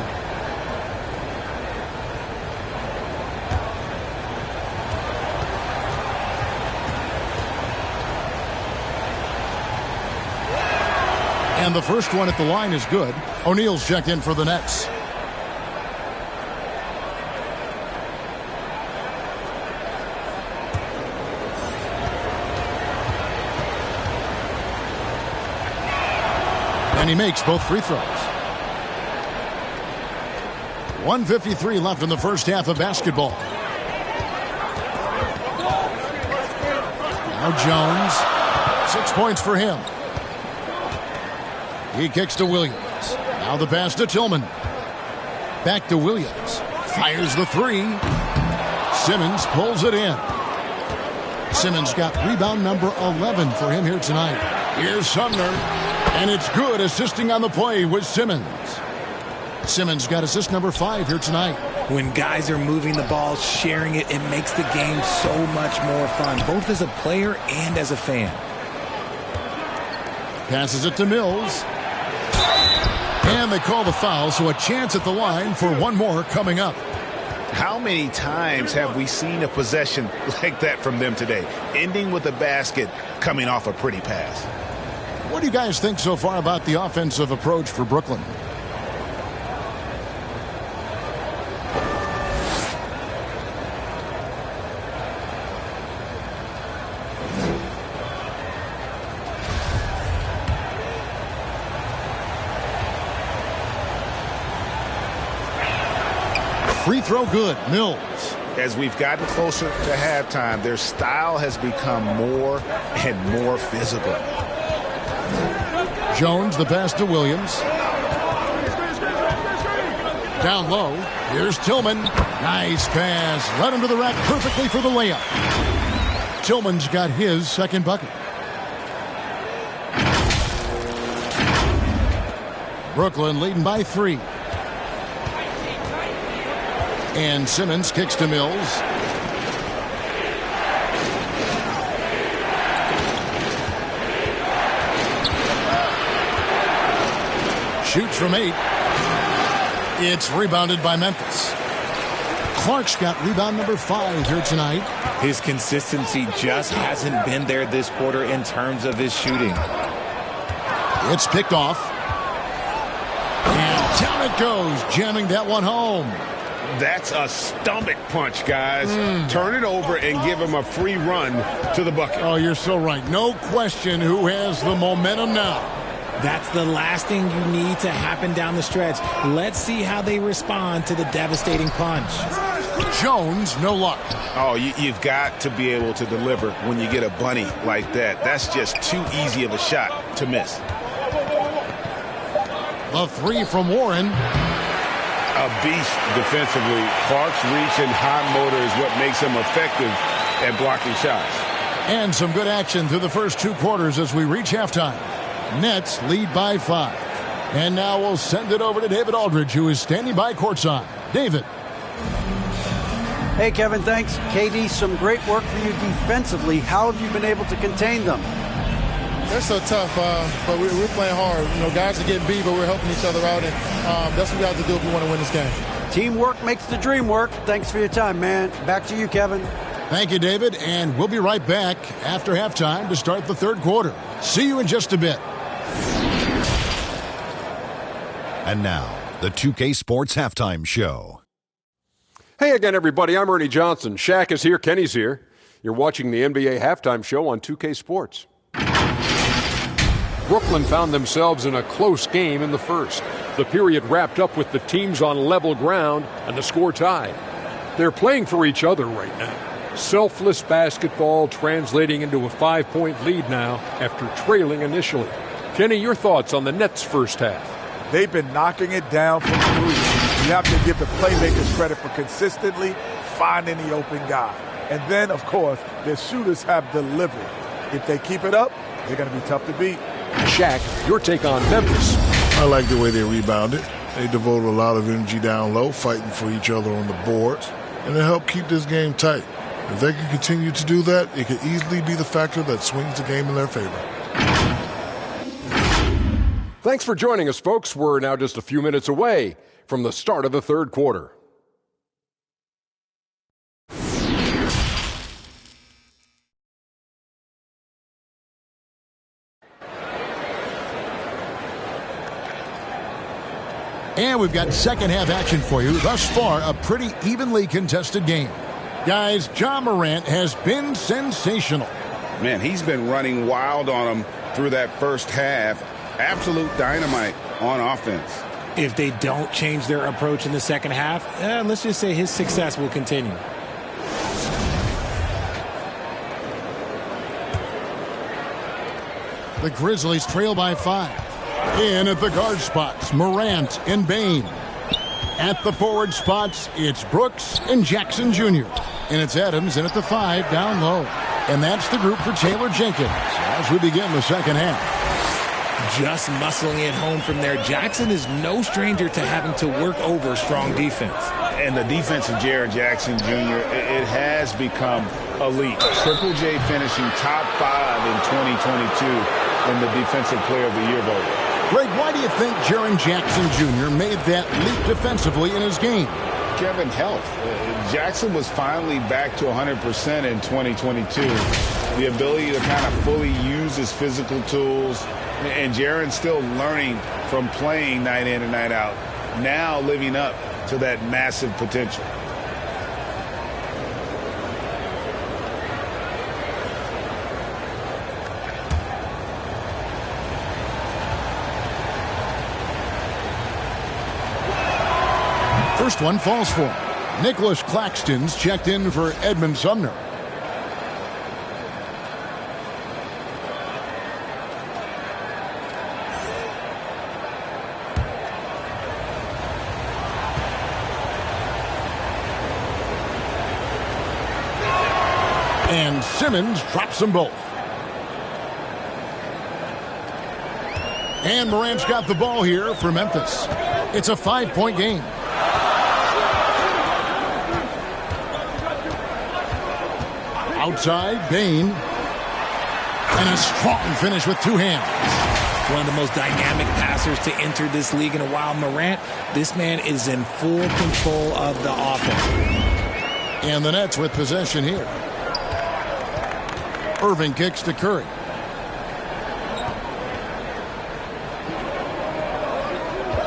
And the first one at the line is good. O'Neal's checked in for the Nets. And he makes both free throws. 1:53 left in the first half of basketball. Now Jones 6 points for him. He kicks to Williams. Now the pass to Tillman. Back to Williams. Fires the three. Simmons pulls it in. Simmons got rebound number 11 for him here tonight. Here's Sumner. And it's good, assisting on the play with Simmons. Simmons got assist number 5 here tonight. When guys are moving the ball, sharing it, it makes the game so much more fun, both as a player and as a fan. Passes it to Mills. And they call the foul, so a chance at the line for one more coming up. How many times have we seen a possession like that from them today, ending with a basket coming off a pretty pass? What do you guys think so far about the offensive approach for Brooklyn? Free throw good. Mills. As we've gotten closer to halftime, their style has become more and more physical. Jones, the pass to Williams. Down low. Here's Tillman. Nice pass. Led him to the rack perfectly for the layup. Tillman's got his second bucket. Brooklyn leading by 3. And Simmons kicks to Mills. Shoots from 8. It's rebounded by Memphis. Clark's got rebound number 5 here tonight. His consistency just hasn't been there this quarter in terms of his shooting. It's picked off. And down it goes, jamming that one home. That's a stomach punch, guys. Turn it over and give him a free run to the bucket. Oh, you're so right. No question who has the momentum now. That's the last thing you need to happen down the stretch. Let's see how they respond to the devastating punch. Jones, no luck. Oh, you've got to be able to deliver when you get a bunny like that. That's just too easy of a shot to miss. The 3 from Warren. A beast defensively. Clark's reach and hot motor is what makes him effective at blocking shots. And some good action through the first 2 quarters as we reach halftime. Nets lead by 5. And now we'll send it over to David Aldridge, who is standing by courtside. David. Hey, Kevin, thanks. KD, some great work for you defensively. How have you been able to contain them? They're so tough, but we're playing hard. You know, guys are getting beat, but we're helping each other out, and that's what we have to do if we want to win this game. Teamwork makes the dream work. Thanks for your time, man. Back to you, Kevin. Thank you, David, and we'll be right back after halftime to start the third quarter. See you in just a bit. And now, the 2K Sports Halftime Show. Hey again, everybody. I'm Ernie Johnson. Shaq is here. Kenny's here. You're watching the NBA Halftime Show on 2K Sports. Brooklyn found themselves in a close game in the first. The period wrapped up with the teams on level ground and the score tied. They're playing for each other right now. Selfless basketball translating into a 5-point lead now after trailing initially. Kenny, your thoughts on the Nets' first half? They've been knocking it down from 3. You have to give the playmakers credit for consistently finding the open guy. And then, of course, their shooters have delivered. If they keep it up, they're going to be tough to beat. Shaq, your take on Memphis. I like the way they rebounded. They devoted a lot of energy down low, fighting for each other on the boards, and it helped keep this game tight. If they can continue to do that, it could easily be the factor that swings the game in their favor. Thanks for joining us, folks. We're now just a few minutes away from the start of the third quarter. And we've got second half action for you. Thus far, a pretty evenly contested game. Guys, Ja Morant has been sensational. Man, he's been running wild on them through that first half. Absolute dynamite on offense. If they don't change their approach in the second half, let's just say his success will continue. The Grizzlies trail by 5. In at the guard spots, Morant and Bain. At the forward spots, it's Brooks and Jackson Jr. And it's Adams in at the 5 down low. And that's the group for Taylor Jenkins as we begin the second half. Just muscling it home from there. Jackson is no stranger to having to work over strong defense. And the defense of Jaren Jackson Jr., it has become elite. Triple J finishing top 5 in 2022 in the Defensive Player of the Year vote. Greg, why do you think Jaren Jackson Jr. made that leap defensively in his game? Kevin, health. Jackson was finally back to 100% in 2022. The ability to kind of fully use his physical tools. And Jaren's still learning from playing night in and night out. Now living up to that massive potential. First one falls for him. Nicholas Claxton's checked in for Edmund Sumner. And Simmons drops them both. And Morant's got the ball here for Memphis. It's a 5-point game. Outside, Bain. And a strong finish with 2 hands. One of the most dynamic passers to enter this league in a while. Morant, this man is in full control of the offense. And the Nets with possession here. Irving kicks to Curry.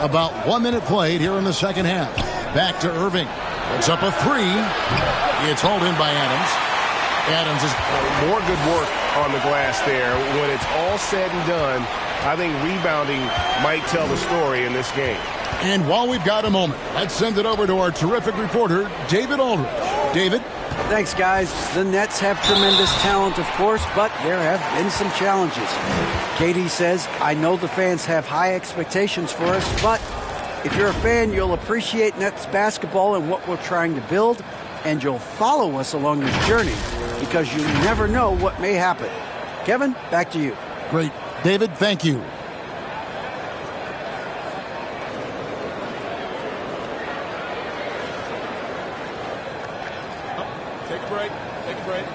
About 1 minute played here in the second half. Back to Irving. It's up a 3. It's hauled in by Adams. Adams is more good work on the glass there. When it's all said and done, I think rebounding might tell the story in this game. And while we've got a moment, let's send it over to our terrific reporter, David Aldridge. David? Thanks, guys. The Nets have tremendous talent, of course, but there have been some challenges. KD says, I know the fans have high expectations for us, but if you're a fan, you'll appreciate Nets basketball and what we're trying to build, and you'll follow us along this journey because you never know what may happen. Kevin, back to you. Great. David, thank you. Take a break. Take a break.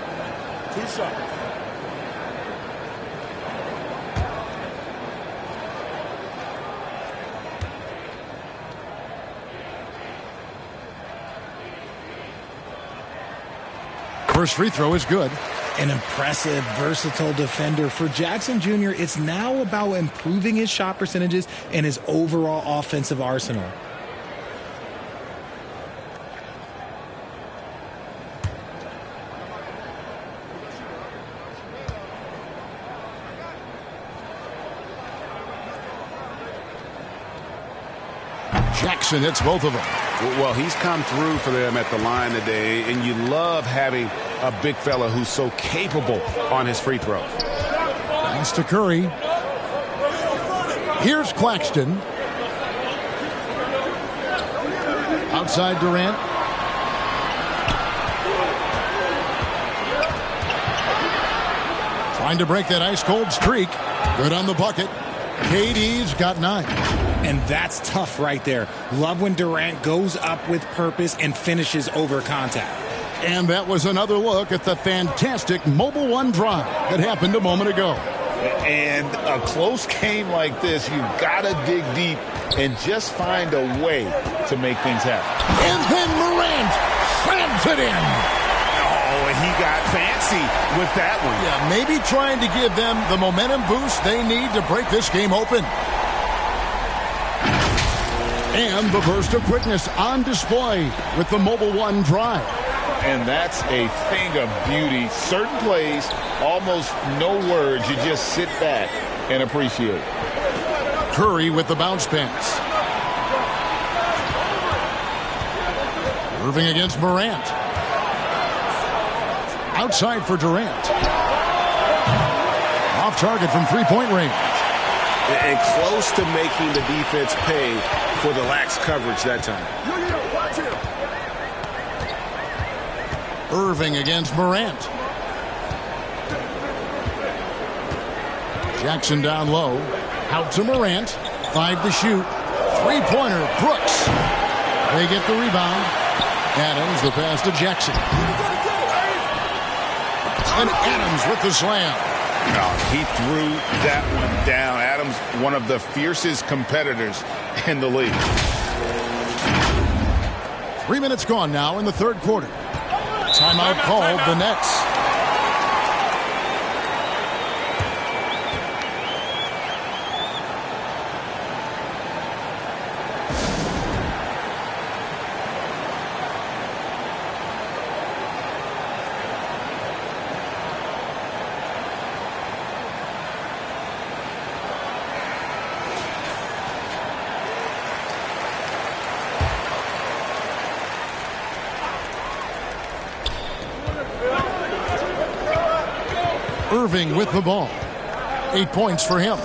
2 shots. First free throw is good. An impressive, versatile defender. For Jackson Jr., it's now about improving his shot percentages and his overall offensive arsenal. Jackson hits both of them. Well, he's come through for them at the line today, and you love having a big fella who's so capable on his free throws. Pass to Curry. Here's Claxton. Outside Durant. Trying to break that ice-cold streak. Good on the bucket. KD's got 9. And that's tough right there. Love when Durant goes up with purpose and finishes over contact. And that was another look at the fantastic Mobile One drive that happened a moment ago. And a close game like this, you've got to dig deep and just find a way to make things happen. And then Morant slams it in. Oh, and he got fancy with that one. Yeah, maybe trying to give them the momentum boost they need to break this game open. And the burst of quickness on display with the Mobile One drive. And that's a thing of beauty. Certain plays, almost no words. You just sit back and appreciate. Curry with the bounce pass. Irving against Morant. Outside for Durant. off target from three-point range. And close to making the defense pay for the lax coverage that time. Irving against Morant. Jackson down low. Out to Morant. 5 to shoot. Three-pointer. Brooks. They get the rebound. Adams, the pass to Jackson. And Adams with the slam. No, he threw that one down. Adams, one of the fiercest competitors in the league. 3 minutes gone now in the third quarter. Timeout called the Nets. Irving with the ball. 8 points for him.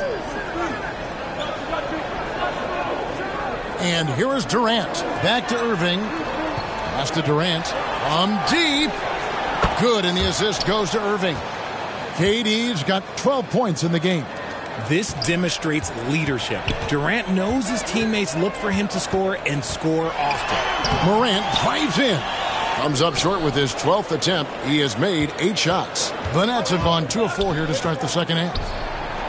And here is Durant. Back to Irving. Pass to Durant. From deep. Good, and the assist goes to Irving. KD's got 12 points in the game. This demonstrates leadership. Durant knows his teammates look for him to score and score often. Morant drives in. Comes up short with his 12th attempt. He has made 8 shots. The Nets have gone 2 of 4 here to start the second half.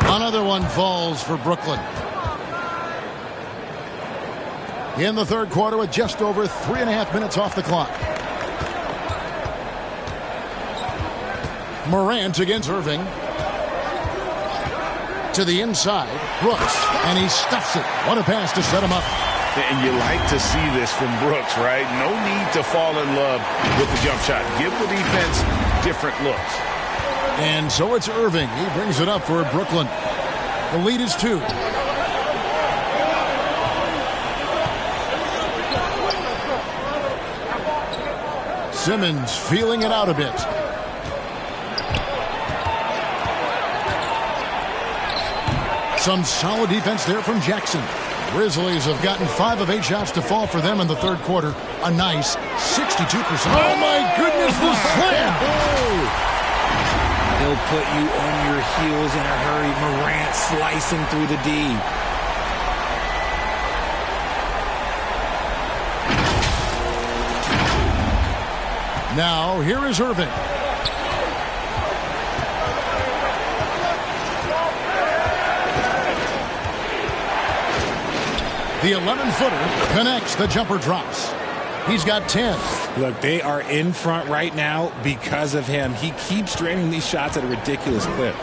Another one falls for Brooklyn. In the third quarter with just over 3.5 minutes off the clock. Morant against Irving. To the inside. Brooks. And he stuffs it. What a pass to set him up. And you like to see this from Brooks, right? No need to fall in love with the jump shot. Give the defense different looks. And so it's Irving. He brings it up for Brooklyn. The lead is 2. Simmons feeling it out a bit. Some solid defense there from Jackson. Grizzlies have gotten 5 of 8 shots to fall for them in the third quarter. A nice 62%. Oh, my goodness, the slam! He'll put you on your heels in a hurry. Morant slicing through the D. Now, here is Irving. The 11-footer connects. The jumper drops. He's got 10. Look, they are in front right now because of him. He keeps draining these shots at a ridiculous clip.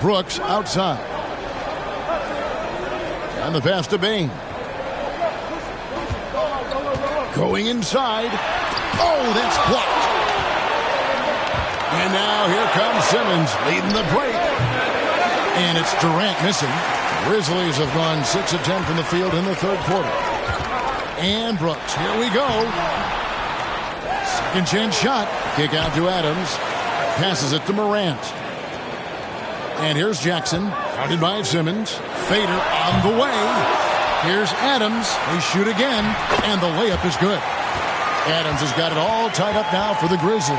Brooks outside. And the pass to Bain. Going inside. Oh, that's blocked. And now here comes Simmons leading the break. And it's Durant missing. Grizzlies have gone 6 of 10 from the field in the third quarter. And Brooks, here we go. Second chance shot. Kick out to Adams. Passes it to Morant. And here's Jackson. Guarded by Simmons. Fader on the way. Here's Adams. They shoot again. And the layup is good. Adams has got it all tied up now for the Grizzlies.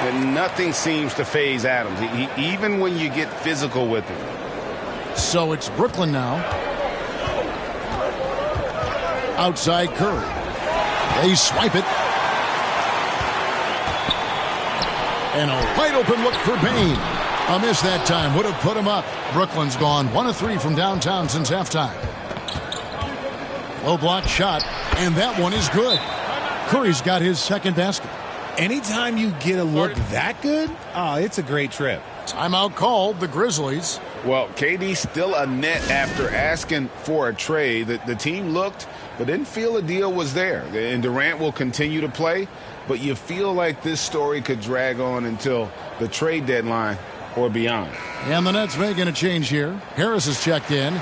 And nothing seems to faze Adams, even when you get physical with him. So it's Brooklyn now. Outside Curry. They swipe it. And a wide open look for Bain. A miss that time would have put him up. Brooklyn's gone 1 of 3 from downtown since halftime. Low block shot, and that one is good. Curry's got his second basket. Anytime you get a look that good, it's a great trip. Timeout called, the Grizzlies. Well, KD still a net after asking for a trade. The team looked, but didn't feel a deal was there. And Durant will continue to play, but you feel like this story could drag on until the trade deadline or beyond. And the Nets making a change here. Harris is checked in.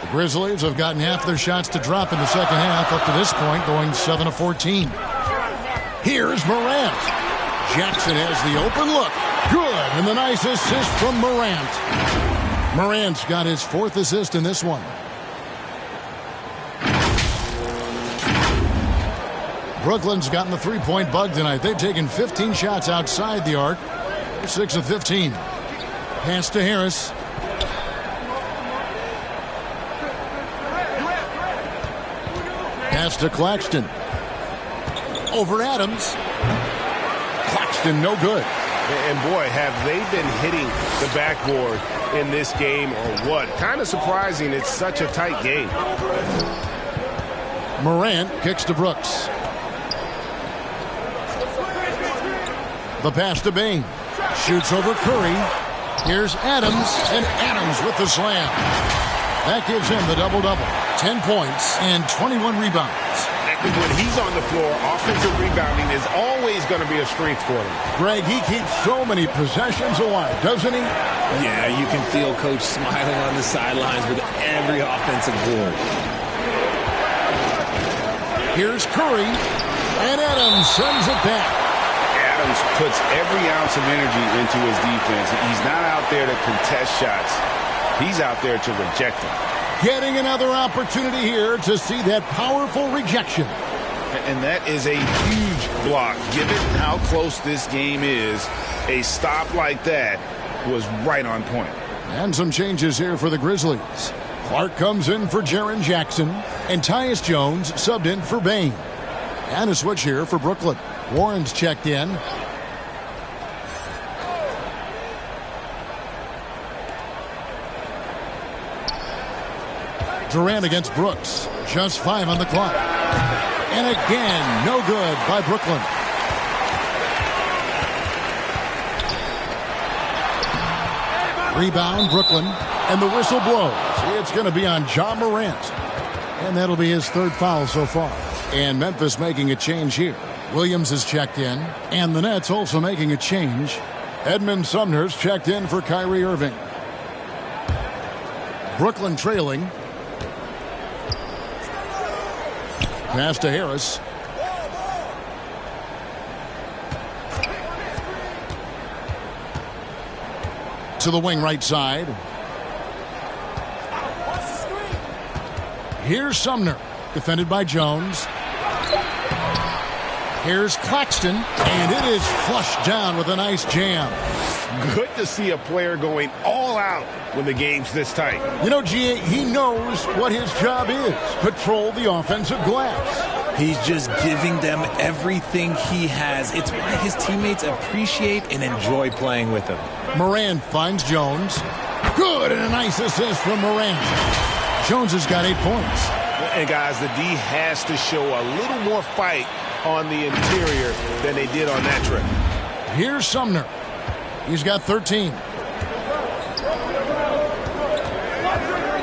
The Grizzlies have gotten half their shots to drop in the second half up to this point, going 7 of 14. Here's Morant. Jackson has the open look. Good, and the nice assist from Morant. Morant's got his 4th assist in this one. Brooklyn's gotten the three-point bug tonight. They've taken 15 shots outside the arc. They're 6 of 15. Pass to Harris. Pass to Claxton. Over Adams. Claxton, no good. And boy, have they been hitting the backboard in this game or what? Kind of surprising. It's such a tight game. Morant kicks to Brooks. The pass to Bain. Shoots over Curry. Here's Adams, and Adams with the slam. That gives him the double-double. 10 points and 21 rebounds. When he's on the floor, offensive rebounding is always going to be a strength for him. Greg, he keeps so many possessions alive, doesn't he? Yeah, you can feel Coach smiling on the sidelines with every offensive board. Here's Curry, and Adams sends it back. Adams puts every ounce of energy into his defense. He's not out there to contest shots. He's out there to reject them. Getting another opportunity here to see that powerful rejection. And that is a huge block. Given how close this game is, a stop like that was right on point. And some changes here for the Grizzlies. Clark comes in for Jaren Jackson, and Tyus Jones subbed in for Bain. And a switch here for Brooklyn. Warren's checked in. Durant against Brooks. Just 5 on the clock. And again, no good by Brooklyn. Rebound, Brooklyn. And the whistle blows. It's going to be on Ja Morant. And that'll be his 3rd foul so far. And Memphis making a change here. Williams is checked in. And the Nets also making a change. Edmund Sumner's checked in for Kyrie Irving. Brooklyn trailing. Pass to Harris. To the wing right side. Here's Sumner. Defended by Jones. Here's Claxton. And it is flushed down with a nice jam. Good to see a player going all out when the game's this tight. You know, G.A., he knows what his job is. Patrol the offensive glass. He's just giving them everything he has. It's why his teammates appreciate and enjoy playing with him. Morant finds Jones. Good, and a nice assist from Morant. Jones has got 8 points. And guys, the D has to show a little more fight on the interior than they did on that trip. Here's Sumner. He's got 13.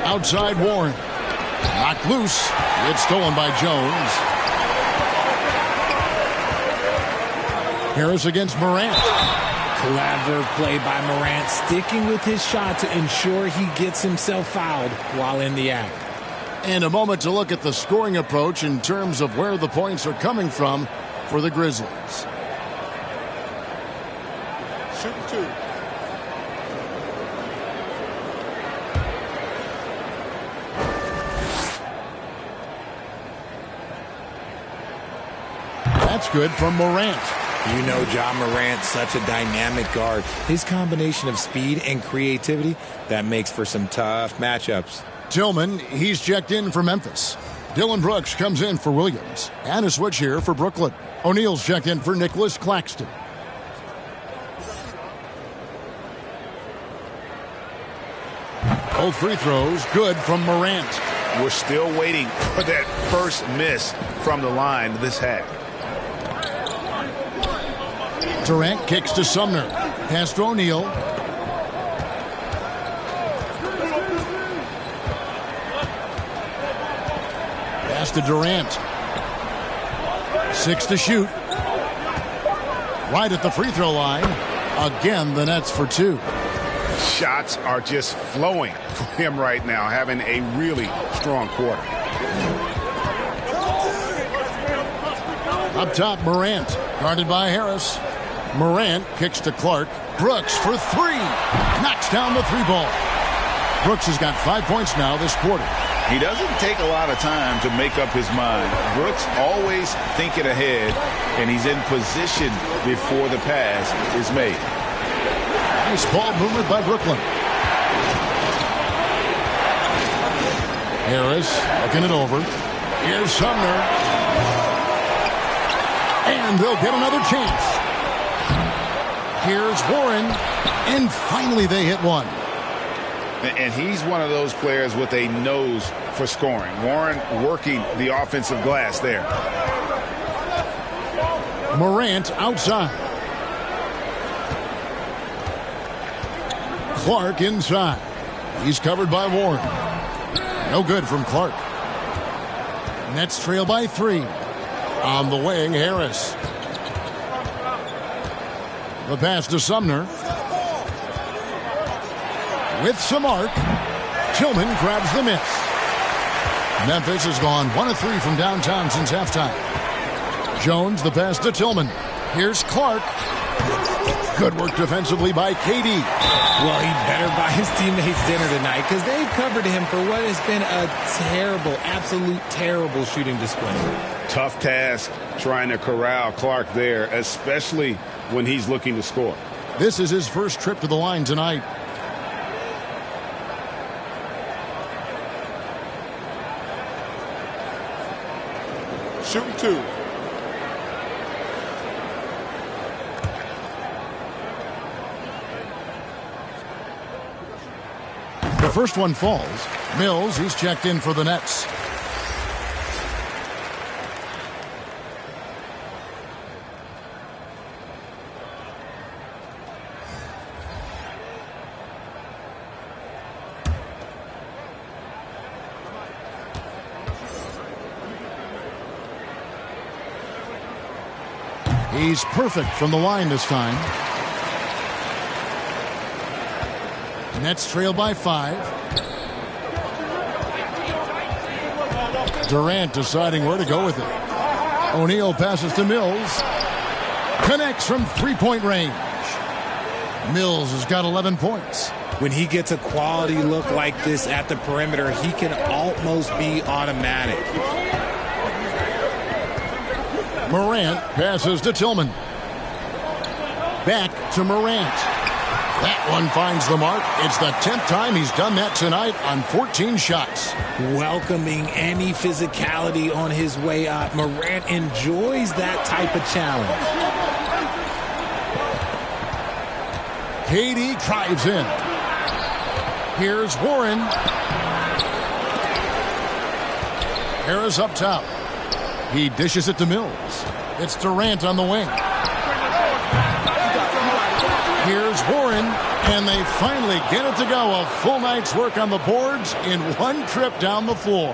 Outside Warren. Knocked loose. It's stolen by Jones. Harris against Morant. Clever play by Morant, sticking with his shot to ensure he gets himself fouled while in the act. And a moment to look at the scoring approach in terms of where the points are coming from for the Grizzlies. Shoot 2. That's good from Morant. You know Ja Morant's such a dynamic guard. His combination of speed and creativity, that makes for some tough matchups. Tillman, he's checked in for Memphis. Dylan Brooks comes in for Williams. And a switch here for Brooklyn. O'Neal's checked in for Nicholas Claxton. Both free throws good from Morant. We're still waiting for that first miss from the line this half. Durant kicks to Sumner. Pass to O'Neal. Pass to Durant. 6 to shoot. Right at the free throw line. Again, the Nets for 2. Shots are just flowing for him right now, having a really strong quarter. Up top, Morant, guarded by Harris. Morant kicks to Clark. Brooks for three. Knocks down the three ball. Brooks has got 5 points now this quarter. He doesn't take a lot of time to make up his mind. Brooks always thinking ahead, and he's in position before the pass is made. Nice ball movement by Brooklyn. Harris looking it over. Here's Sumner. And they'll get another chance. Here's Warren. And finally they hit one. And he's one of those players with a nose for scoring. Warren working the offensive glass there. Morant outside. Clark inside. He's covered by Warren. No good from Clark. Nets trail by 3. On the wing, Harris. The pass to Sumner. With some arc, Tillman grabs the miss. Memphis has gone 1 of 3 from downtown since halftime. Jones, the pass to Tillman. Here's Clark. Good work defensively by KD. Well, he better buy his teammates dinner tonight because they've covered him for what has been a terrible, absolute terrible shooting display. Tough task trying to corral Clark there, especially when he's looking to score. This is his first trip to the line tonight. Shooting 2. The first one falls. Mills, he's checked in for the Nets. He's perfect from the line this time. Nets trail by 5. Durant deciding where to go with it. O'Neal passes to Mills. Connects from three-point range. Mills has got 11 points. When he gets a quality look like this at the perimeter, he can almost be automatic. Morant passes to Tillman. Back to Morant. That one finds the mark. It's the 10th time he's done that tonight on 14 shots. Welcoming any physicality on his way up. Morant enjoys that type of challenge. KD drives in. Here's Warren. Harris up top. He dishes it to Mills. It's Durant on the wing. Here's Warren, and they finally get it to go. A full night's work on the boards in one trip down the floor.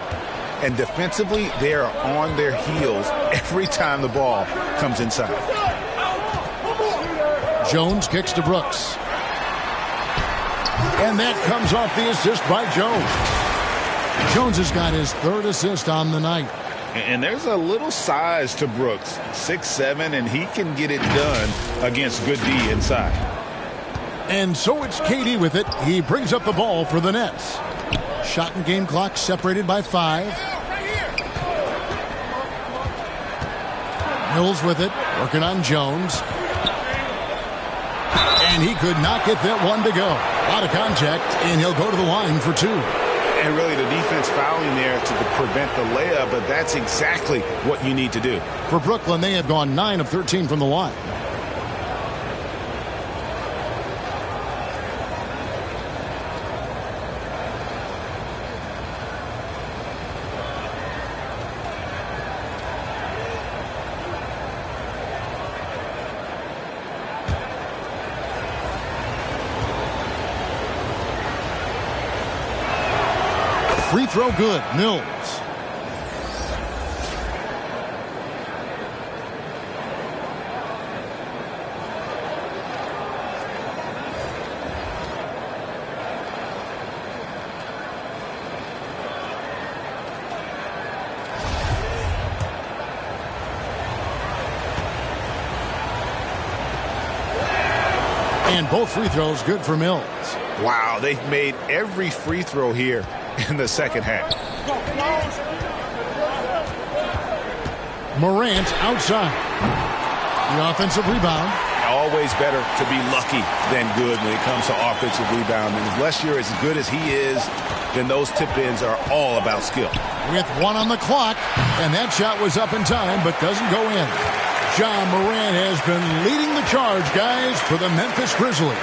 And defensively, they are on their heels every time the ball comes inside. Jones kicks to Brooks. And that comes off the assist by Jones. Jones has got his 3rd assist on the night. And there's a little size to Brooks, 6'7", and he can get it done against good D inside. And so it's KD with it. He brings up the ball for the Nets. Shot and game clock separated by 5. Mills with it, working on Jones. And he could not get that one to go. A lot of contact, and he'll go to the line for 2. And really the defense fouling there to prevent the layup, but that's exactly what you need to do. For Brooklyn, they have gone 9 of 13 from the line. Free throw good. Mills. And both free throws good for Mills. Wow, they've made every free throw here in the second half. Morant outside. The offensive rebound. Always better to be lucky than good when it comes to offensive rebounding. Unless you're as good as he is, then those tip-ins are all about skill. With 1 on the clock, and that shot was up in time but doesn't go in. Ja Morant has been leading the charge, guys, for the Memphis Grizzlies.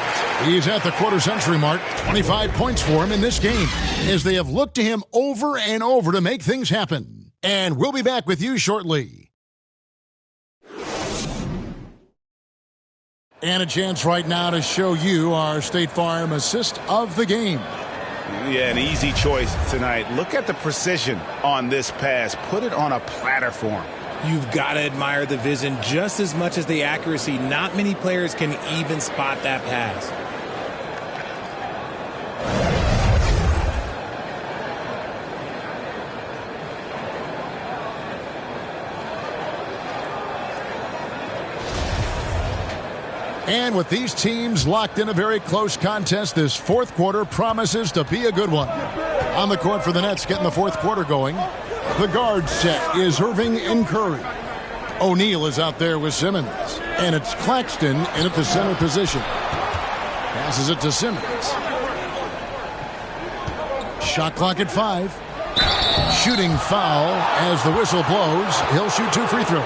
He's at the quarter-century mark, 25 points for him in this game, as they have looked to him over and over to make things happen. And we'll be back with you shortly. And a chance right now to show you our State Farm assist of the game. Yeah, an easy choice tonight. Look at the precision on this pass. Put it on a platter for him. You've got to admire the vision just as much as the accuracy. Not many players can even spot that pass. And with these teams locked in a very close contest, this fourth quarter promises to be a good one. On the court for the Nets, getting the fourth quarter going. The guard set is Irving and Curry. O'Neal is out there with Simmons. And it's Claxton in at the center position. Passes it to Simmons. Shot clock at 5. Shooting foul as the whistle blows. He'll shoot 2 free throws.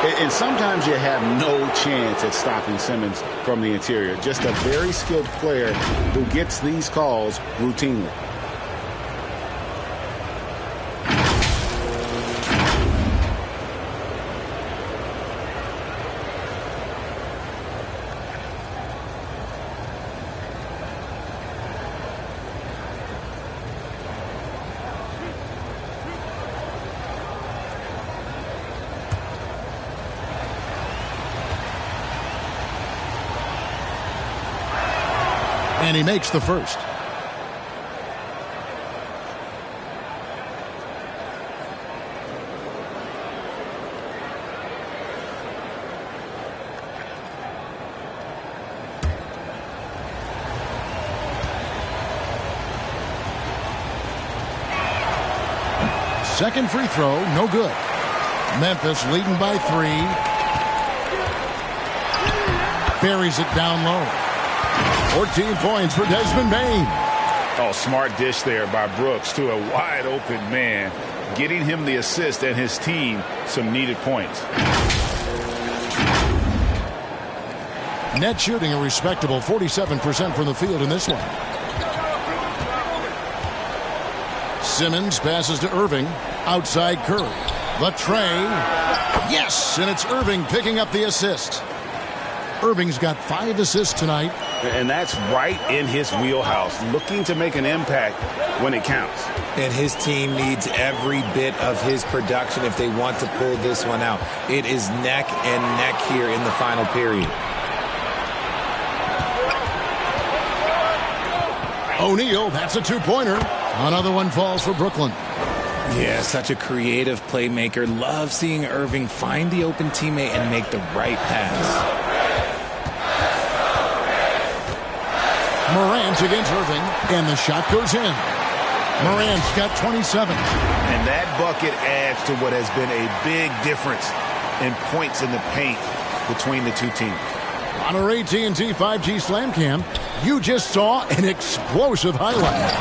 And sometimes you have no chance at stopping Simmons from the interior. Just a very skilled player who gets these calls routinely. And he makes the first. Second free throw, no good. Memphis leading by 3. Buries it down low. 14 points for Desmond Bane. Oh, smart dish there by Brooks to a wide open man, getting him the assist and his team some needed points. Net shooting a respectable 47% from the field in this one. Simmons passes to Irving. Outside Curry. The tray. Yes, and it's Irving picking up the assist. Irving's got 5 assists tonight. And that's right in his wheelhouse, looking to make an impact when it counts. And his team needs every bit of his production if they want to pull this one out. It is neck and neck here in the final period. O'Neal, that's a 2-pointer. Another one falls for Brooklyn. Yeah, such a creative playmaker. Love seeing Irving find the open teammate and make the right pass. Morant against Irving, and the shot goes in. Morant's got 27. And that bucket adds to what has been a big difference in points in the paint between the two teams. On our AT&T 5G Slam Cam, you just saw an explosive highlight.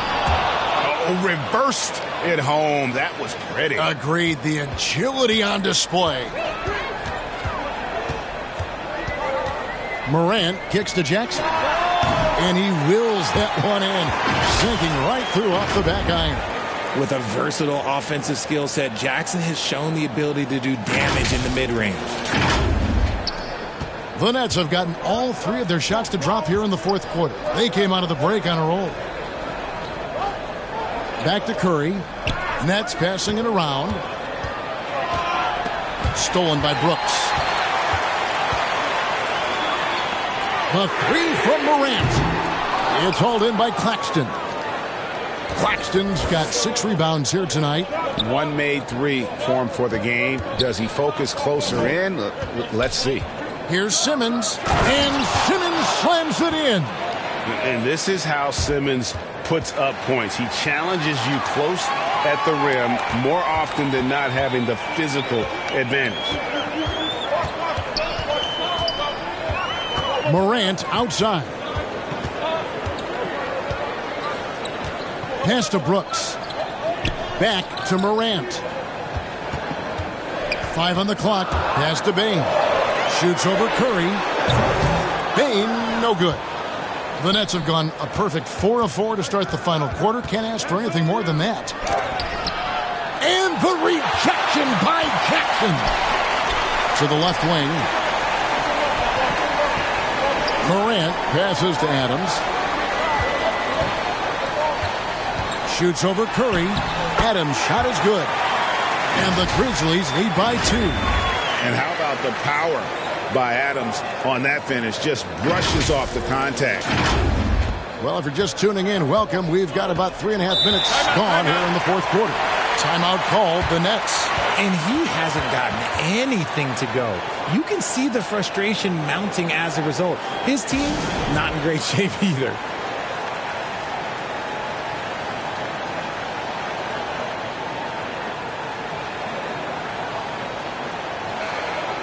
Oh, reversed it home. That was pretty. Agreed. The agility on display. Morant kicks to Jackson. And he wills that one in, sinking right through off the back iron. With a versatile offensive skill set, Jackson has shown the ability to do damage in the mid-range. The Nets have gotten all 3 of their shots to drop here in the fourth quarter. They came out of the break on a roll. Back to Curry. Nets passing it around. Stolen by Brooks. The 3 from Morant. It's hauled in by Claxton. Claxton's got 6 rebounds here tonight. 1 made 3 for him for the game. Does he focus closer in? Let's see. Here's Simmons. And Simmons slams the it in. And this is how Simmons puts up points. He challenges you close at the rim more often than not, having the physical advantage. Morant outside. Pass to Brooks. Back to Morant. 5 on the clock. Pass to Bane. Shoots over Curry. Bane, no good. The Nets have gone a perfect 4 of 4 to start the final quarter. Can't ask for anything more than that. And the rejection by Jackson. To the left wing. Morant passes to Adams. Shoots over Curry. Adams' shot is good. And the Grizzlies lead by 2. And how about the power by Adams on that finish? Just brushes off the contact. Well, if you're just tuning in, welcome. We've got about 3.5 minutes gone here in the fourth quarter. Timeout called the Nets. And he hasn't gotten anything to go. You can see the frustration mounting as a result. His team, not in great shape either.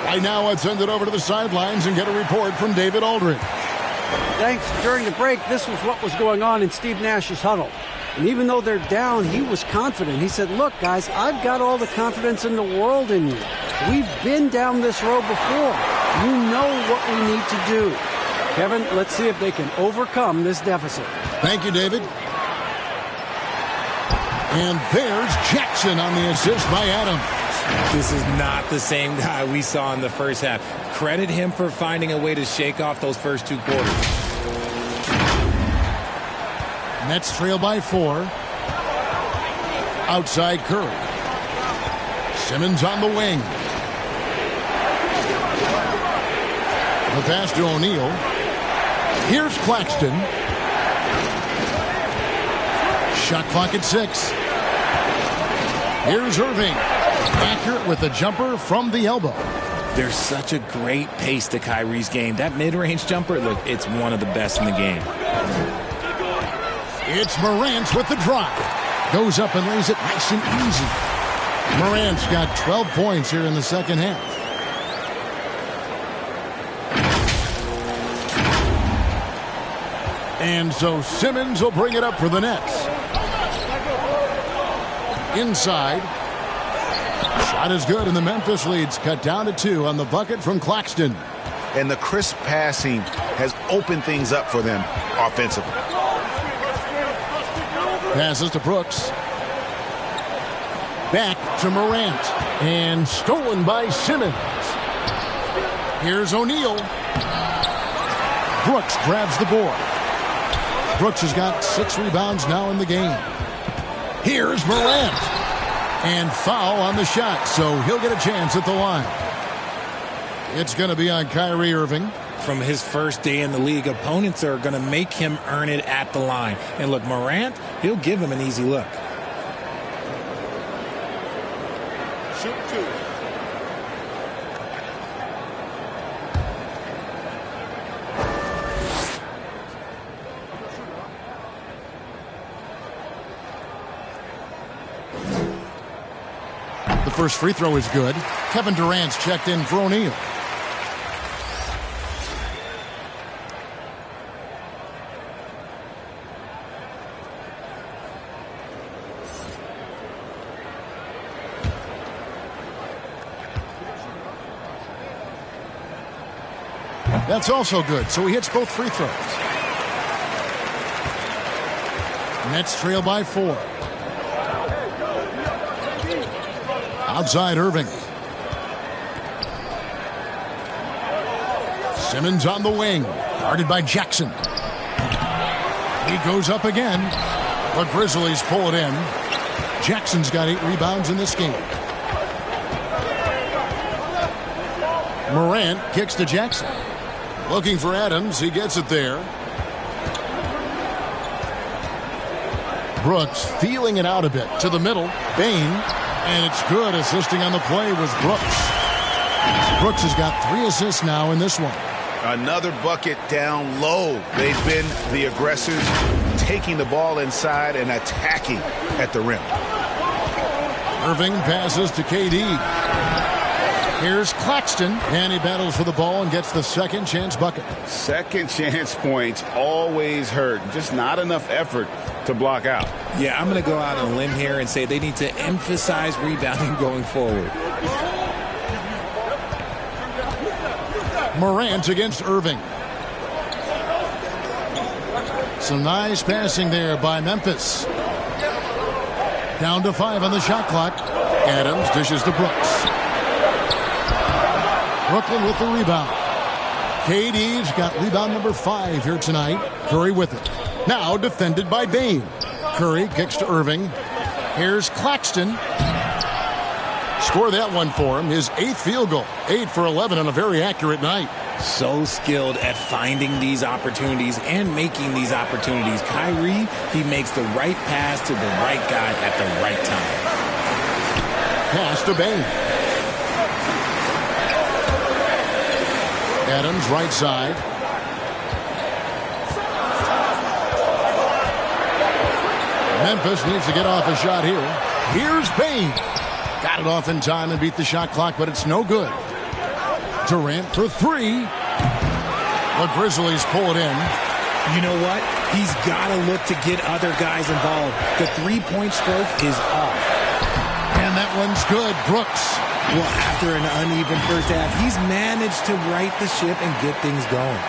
Right now, let's send it over to the sidelines and get a report from David Aldridge. Thanks. During the break, this was what was going on in Steve Nash's huddle. And even though they're down, he was confident. He said, look, guys, I've got all the confidence in the world in you. We've been down this road before. You know what we need to do. Kevin, let's see if they can overcome this deficit. Thank you, David. And there's Jackson on the assist by Adams. This is not the same guy we saw in the first half. Credit him for finding a way to shake off those first 2 quarters. Nets trail by 4. Outside Curry. Simmons on the wing. The pass to O'Neal. Here's Claxton. Shot clock at 6. Here's Irving. Accurate with the jumper from the elbow. There's such a great pace to Kyrie's game. That mid-range jumper, look, it's one of the best in the game. It's Morant with the drive. Goes up and lays it nice and easy. Morant's got 12 points here in the second half. And so Simmons will bring it up for the Nets. Inside. Shot is good, and the Memphis lead's cut down to 2 on the bucket from Claxton. And the crisp passing has opened things up for them offensively. Passes to Brooks. Back to Morant. And stolen by Simmons. Here's O'Neal. Brooks grabs the board. Brooks has got 6 rebounds now in the game. Here's Morant. And foul on the shot, so he'll get a chance at the line. It's going to be on Kyrie Irving. From his first day in the league, opponents are going to make him earn it at the line. And look, Morant, he'll give him an easy look. Shoot 2. The first free throw is good. Kevin Durant's checked in for O'Neal. That's also good, so he hits both free throws. Nets trail by 4. Outside Irving. Simmons on the wing. Guarded by Jackson. He goes up again. The Grizzlies pull it in. Jackson's got 8 rebounds in this game. Morant kicks to Jackson. Looking for Adams. He gets it there. Brooks feeling it out a bit. To the middle. Bane. And it's good. Assisting on the play was Brooks. Brooks has got 3 assists now in this one. Another bucket down low. They've been the aggressors, taking the ball inside and attacking at the rim. Irving passes to KD. Here's Claxton, and he battles for the ball and gets the second chance bucket. Second chance points always hurt. Just not enough effort to block out. Yeah, I'm going to go out on a limb here and say they need to emphasize rebounding going forward. Morant against Irving. Some nice passing there by Memphis. Down to 5 on the shot clock. Adams dishes to Brooks. Brooklyn with the rebound. KD's got rebound number 5 here tonight. Curry with it. Now defended by Bane. Curry kicks to Irving. Here's Claxton. Score that one for him. His 8th field goal. 8 for 11 on a very accurate night. So skilled at finding these opportunities and making these opportunities. Kyrie, he makes the right pass to the right guy at the right time. Pass to Bane. Adams right side. Memphis needs to get off a shot here. Here's Bane. Got it off in time and beat the shot clock, but it's no good. Durant for 3. The Grizzlies pull it in. You know what? He's got to look to get other guys involved. The three-point stroke is off. And that one's good. Brooks. Well, after an uneven first half, he's managed to right the ship and get things going.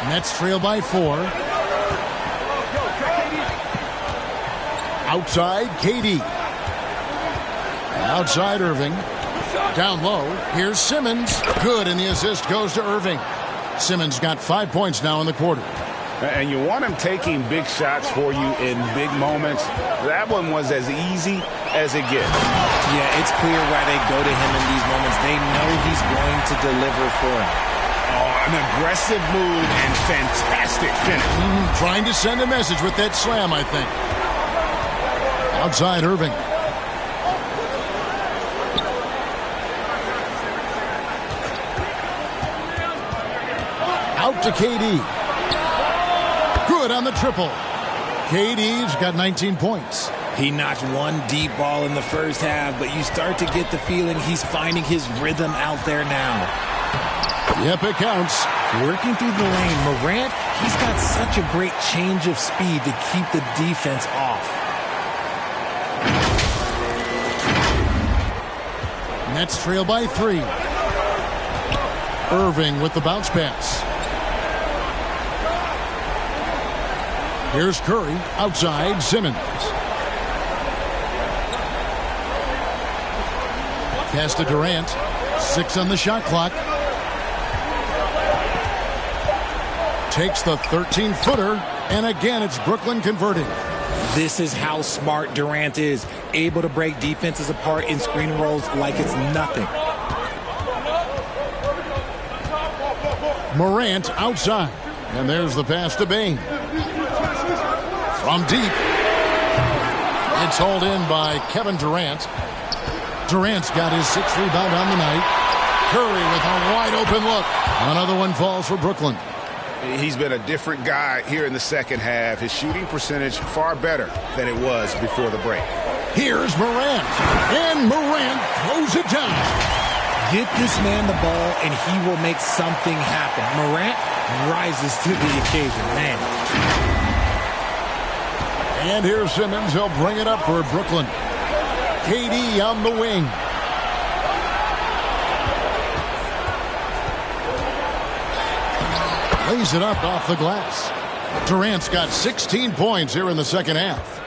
Nets trail by 4. Outside, KD. Outside, Irving. Down low, here's Simmons. Good, and the assist goes to Irving. Simmons got 5 points now in the quarter. And you want him taking big shots for you in big moments. That one was as easy as it gets. Yeah, it's clear why they go to him in these moments. They know he's going to deliver for him. Oh, an aggressive move and fantastic finish. Trying to send a message with that slam, I think. Outside, Irving. Out to KD. Good on the triple. KD's got 19 points. He notched one deep ball in the first half, but you start to get the feeling he's finding his rhythm out there now. Yep, it counts. Working through the lane, Morant, he's got such a great change of speed to keep the defense off. Nets trail by 3. Irving with the bounce pass. Here's Curry. Outside, Simmons. Pass to Durant. 6 on the shot clock. Takes the 13-footer, and again it's Brooklyn converting. This is how smart Durant is. Able to break defenses apart in screen rolls like it's nothing. Morant outside. And there's the pass to Bane. From deep. It's hauled in by Kevin Durant. Durant's got his 6th rebound on the night. Curry with a wide open look. Another one falls for Brooklyn. He's been a different guy here in the second half. His shooting percentage far better than it was before the break. Here's Morant. And Morant throws it down. Get this man the ball and he will make something happen. Morant rises to the occasion, man. And here's Simmons. He'll bring it up for Brooklyn. KD on the wing. Lays it up off the glass. Durant's got 16 points here in the second half.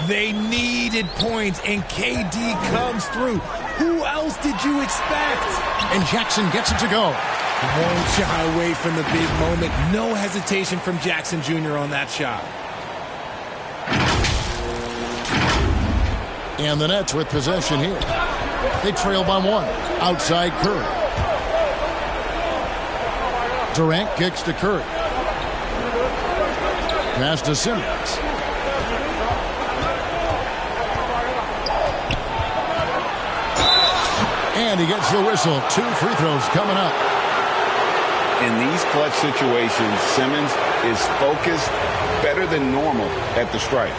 They needed points, and KD comes through. Who else did you expect? And Jackson gets it to go. Won't shy away from the big moment. No hesitation from Jackson Jr. on that shot. And the Nets with possession here. They trail by 1. Outside Curry. Durant kicks to Curry. Pass to Simmons. And he gets the whistle. 2 free throws coming up. In these clutch situations, Simmons is focused better than normal at the stripe.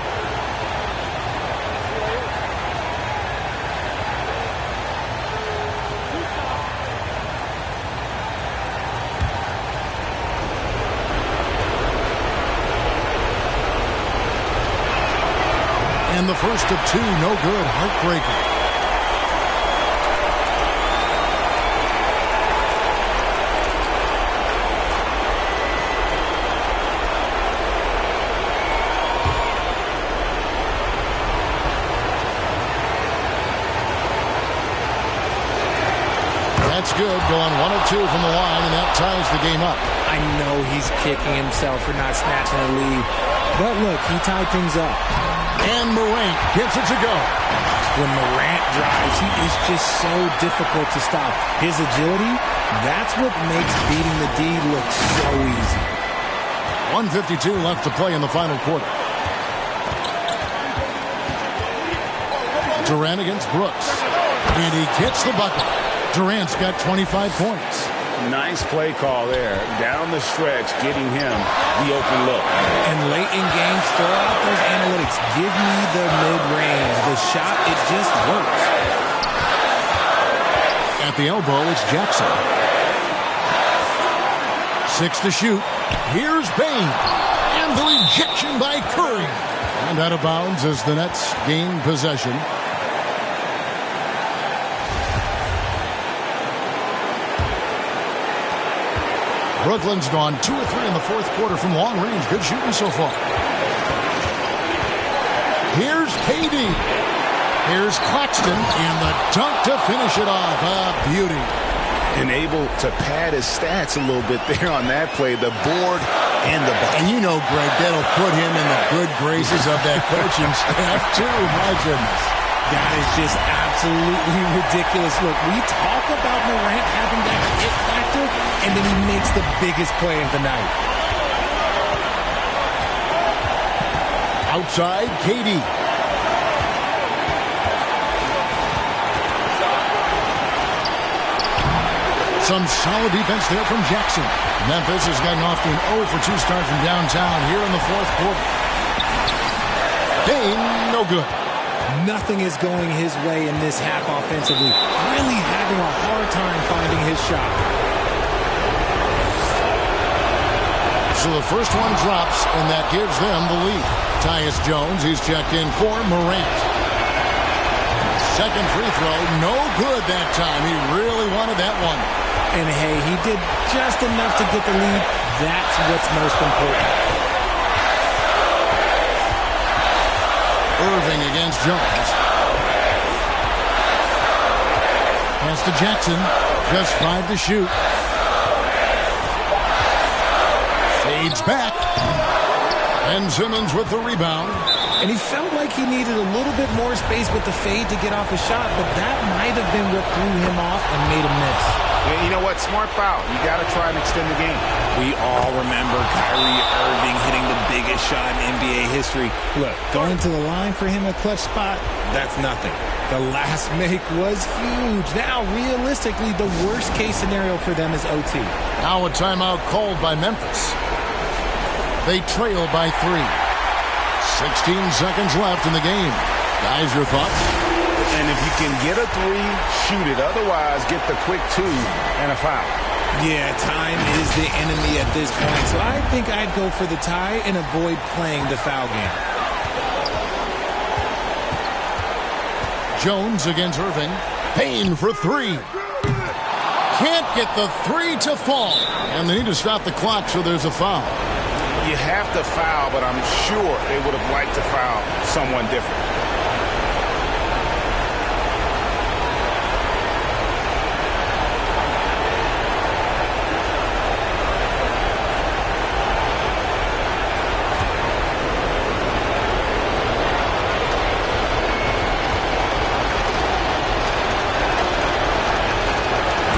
And the first of 2, no good. Heartbreaker. That's good. Going 1 of 2 from the line, and that ties the game up. I know he's kicking himself for not snatching the lead. But look, he tied things up. And Morant gets it to go. When Morant drives, he is just so difficult to stop. His agility, that's what makes beating the D look so easy. 1:52 left to play in the final quarter. Durant against Brooks. And he gets the bucket. Durant's got 25 points. Nice play call there. Down the stretch, getting him the open look. And late in games, throw out those analytics. Give me the mid-range. The shot, it just works. At the elbow, it's Jackson. 6 to shoot. Here's Bain. And the rejection by Curry. And out of bounds as the Nets gain possession. Brooklyn's gone 2 of 3 in the fourth quarter from long range. Good shooting so far. Here's KD. Here's Claxton. And the dunk to finish it off. A beauty. And able to pad his stats a little bit there on that play. The board and the bucket. And you know, Greg, that'll put him in the good graces of that coaching staff, too. My goodness. That is just absolutely ridiculous. Look, we talk about Morant having that it factor, and then he makes the biggest play of the night. Outside, KD. Some solid defense there from Jackson. Memphis has gotten off to an 0 for 2 start from downtown here in the fourth quarter. Dane, no good. Nothing is going his way in this half offensively. Really having a hard time finding his shot. So the first one drops, and that gives them the lead. Tyus Jones, he's checked in for Morant. Second free throw, no good that time. He really wanted that one. And hey, he did just enough to get the lead. That's what's most important. Irving against Jones. Pass to Jackson. Just 5 to shoot. Fades back. And Simmons with the rebound. And he felt like he needed a little bit more space with the fade to get off a shot, but that might have been what threw him off and made him miss. Yeah, you know what? Smart foul. You got to try and extend the game. We all remember Kyrie Irving hitting the biggest shot in NBA history. Look, going to the line for him a clutch spot, that's nothing. The last make was huge. Now, realistically, the worst case scenario for them is OT. Now a timeout called by Memphis. They trail by 3. 16 seconds left in the game. Guys, your thoughts? And if you can get a 3, shoot it. Otherwise, get the quick 2 and a foul. Yeah, time is the enemy at this point. So I think I'd go for the tie and avoid playing the foul game. Jones against Irving. Payne for 3. Can't get the 3 to fall. And they need to stop the clock, so there's a foul. You have to foul, but I'm sure they would have liked to foul someone different.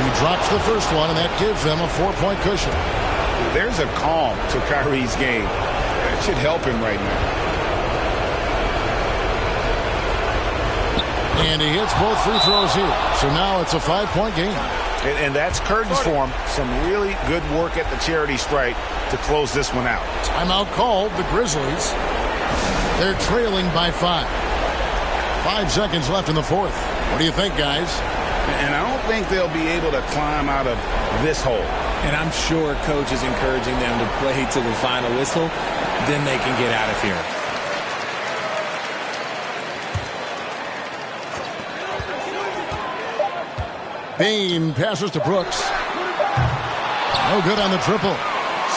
He drops the first one, and that gives them a 4-point cushion. There's a calm to Kyrie's game. That should help him right now. And he hits both free throws here. So now it's a 5-point game. And that's curtains for him. Some really good work at the charity stripe to close this one out. Timeout called, the Grizzlies. They're trailing by 5. 5 seconds left in the fourth. What do you think, guys? And I don't think they'll be able to climb out of this hole. And I'm sure coach is encouraging them to play to the final whistle. Then they can get out of here. Bain passes to Brooks. No good on the triple.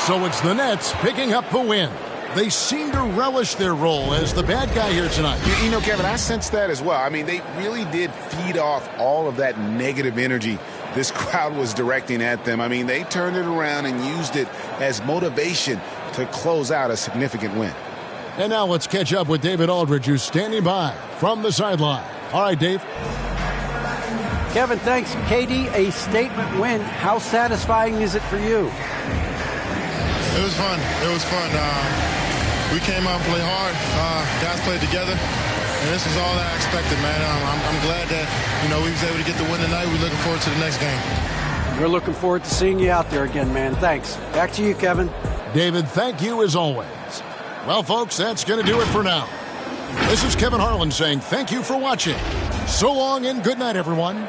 So it's the Nets picking up the win. They seem to relish their role as the bad guy here tonight. You know, Kevin, I sense that as well. I mean, they really did feed off all of that negative energy this crowd was directing at them. I mean, they turned it around and used it as motivation to close out a significant win. And now let's catch up with David Aldridge, who's standing by from the sideline. All right, Dave. Kevin, thanks. KD, a statement win. How satisfying is it for you? It was fun. It was fun. We came out and played hard. Guys played together. And this is all I expected, man. I'm glad that, we was able to get the win tonight. We're looking forward to the next game. We're looking forward to seeing you out there again, man. Thanks. Back to you, Kevin. David, thank you as always. Well, folks, that's going to do it for now. This is Kevin Harlan saying thank you for watching. So long and good night, everyone.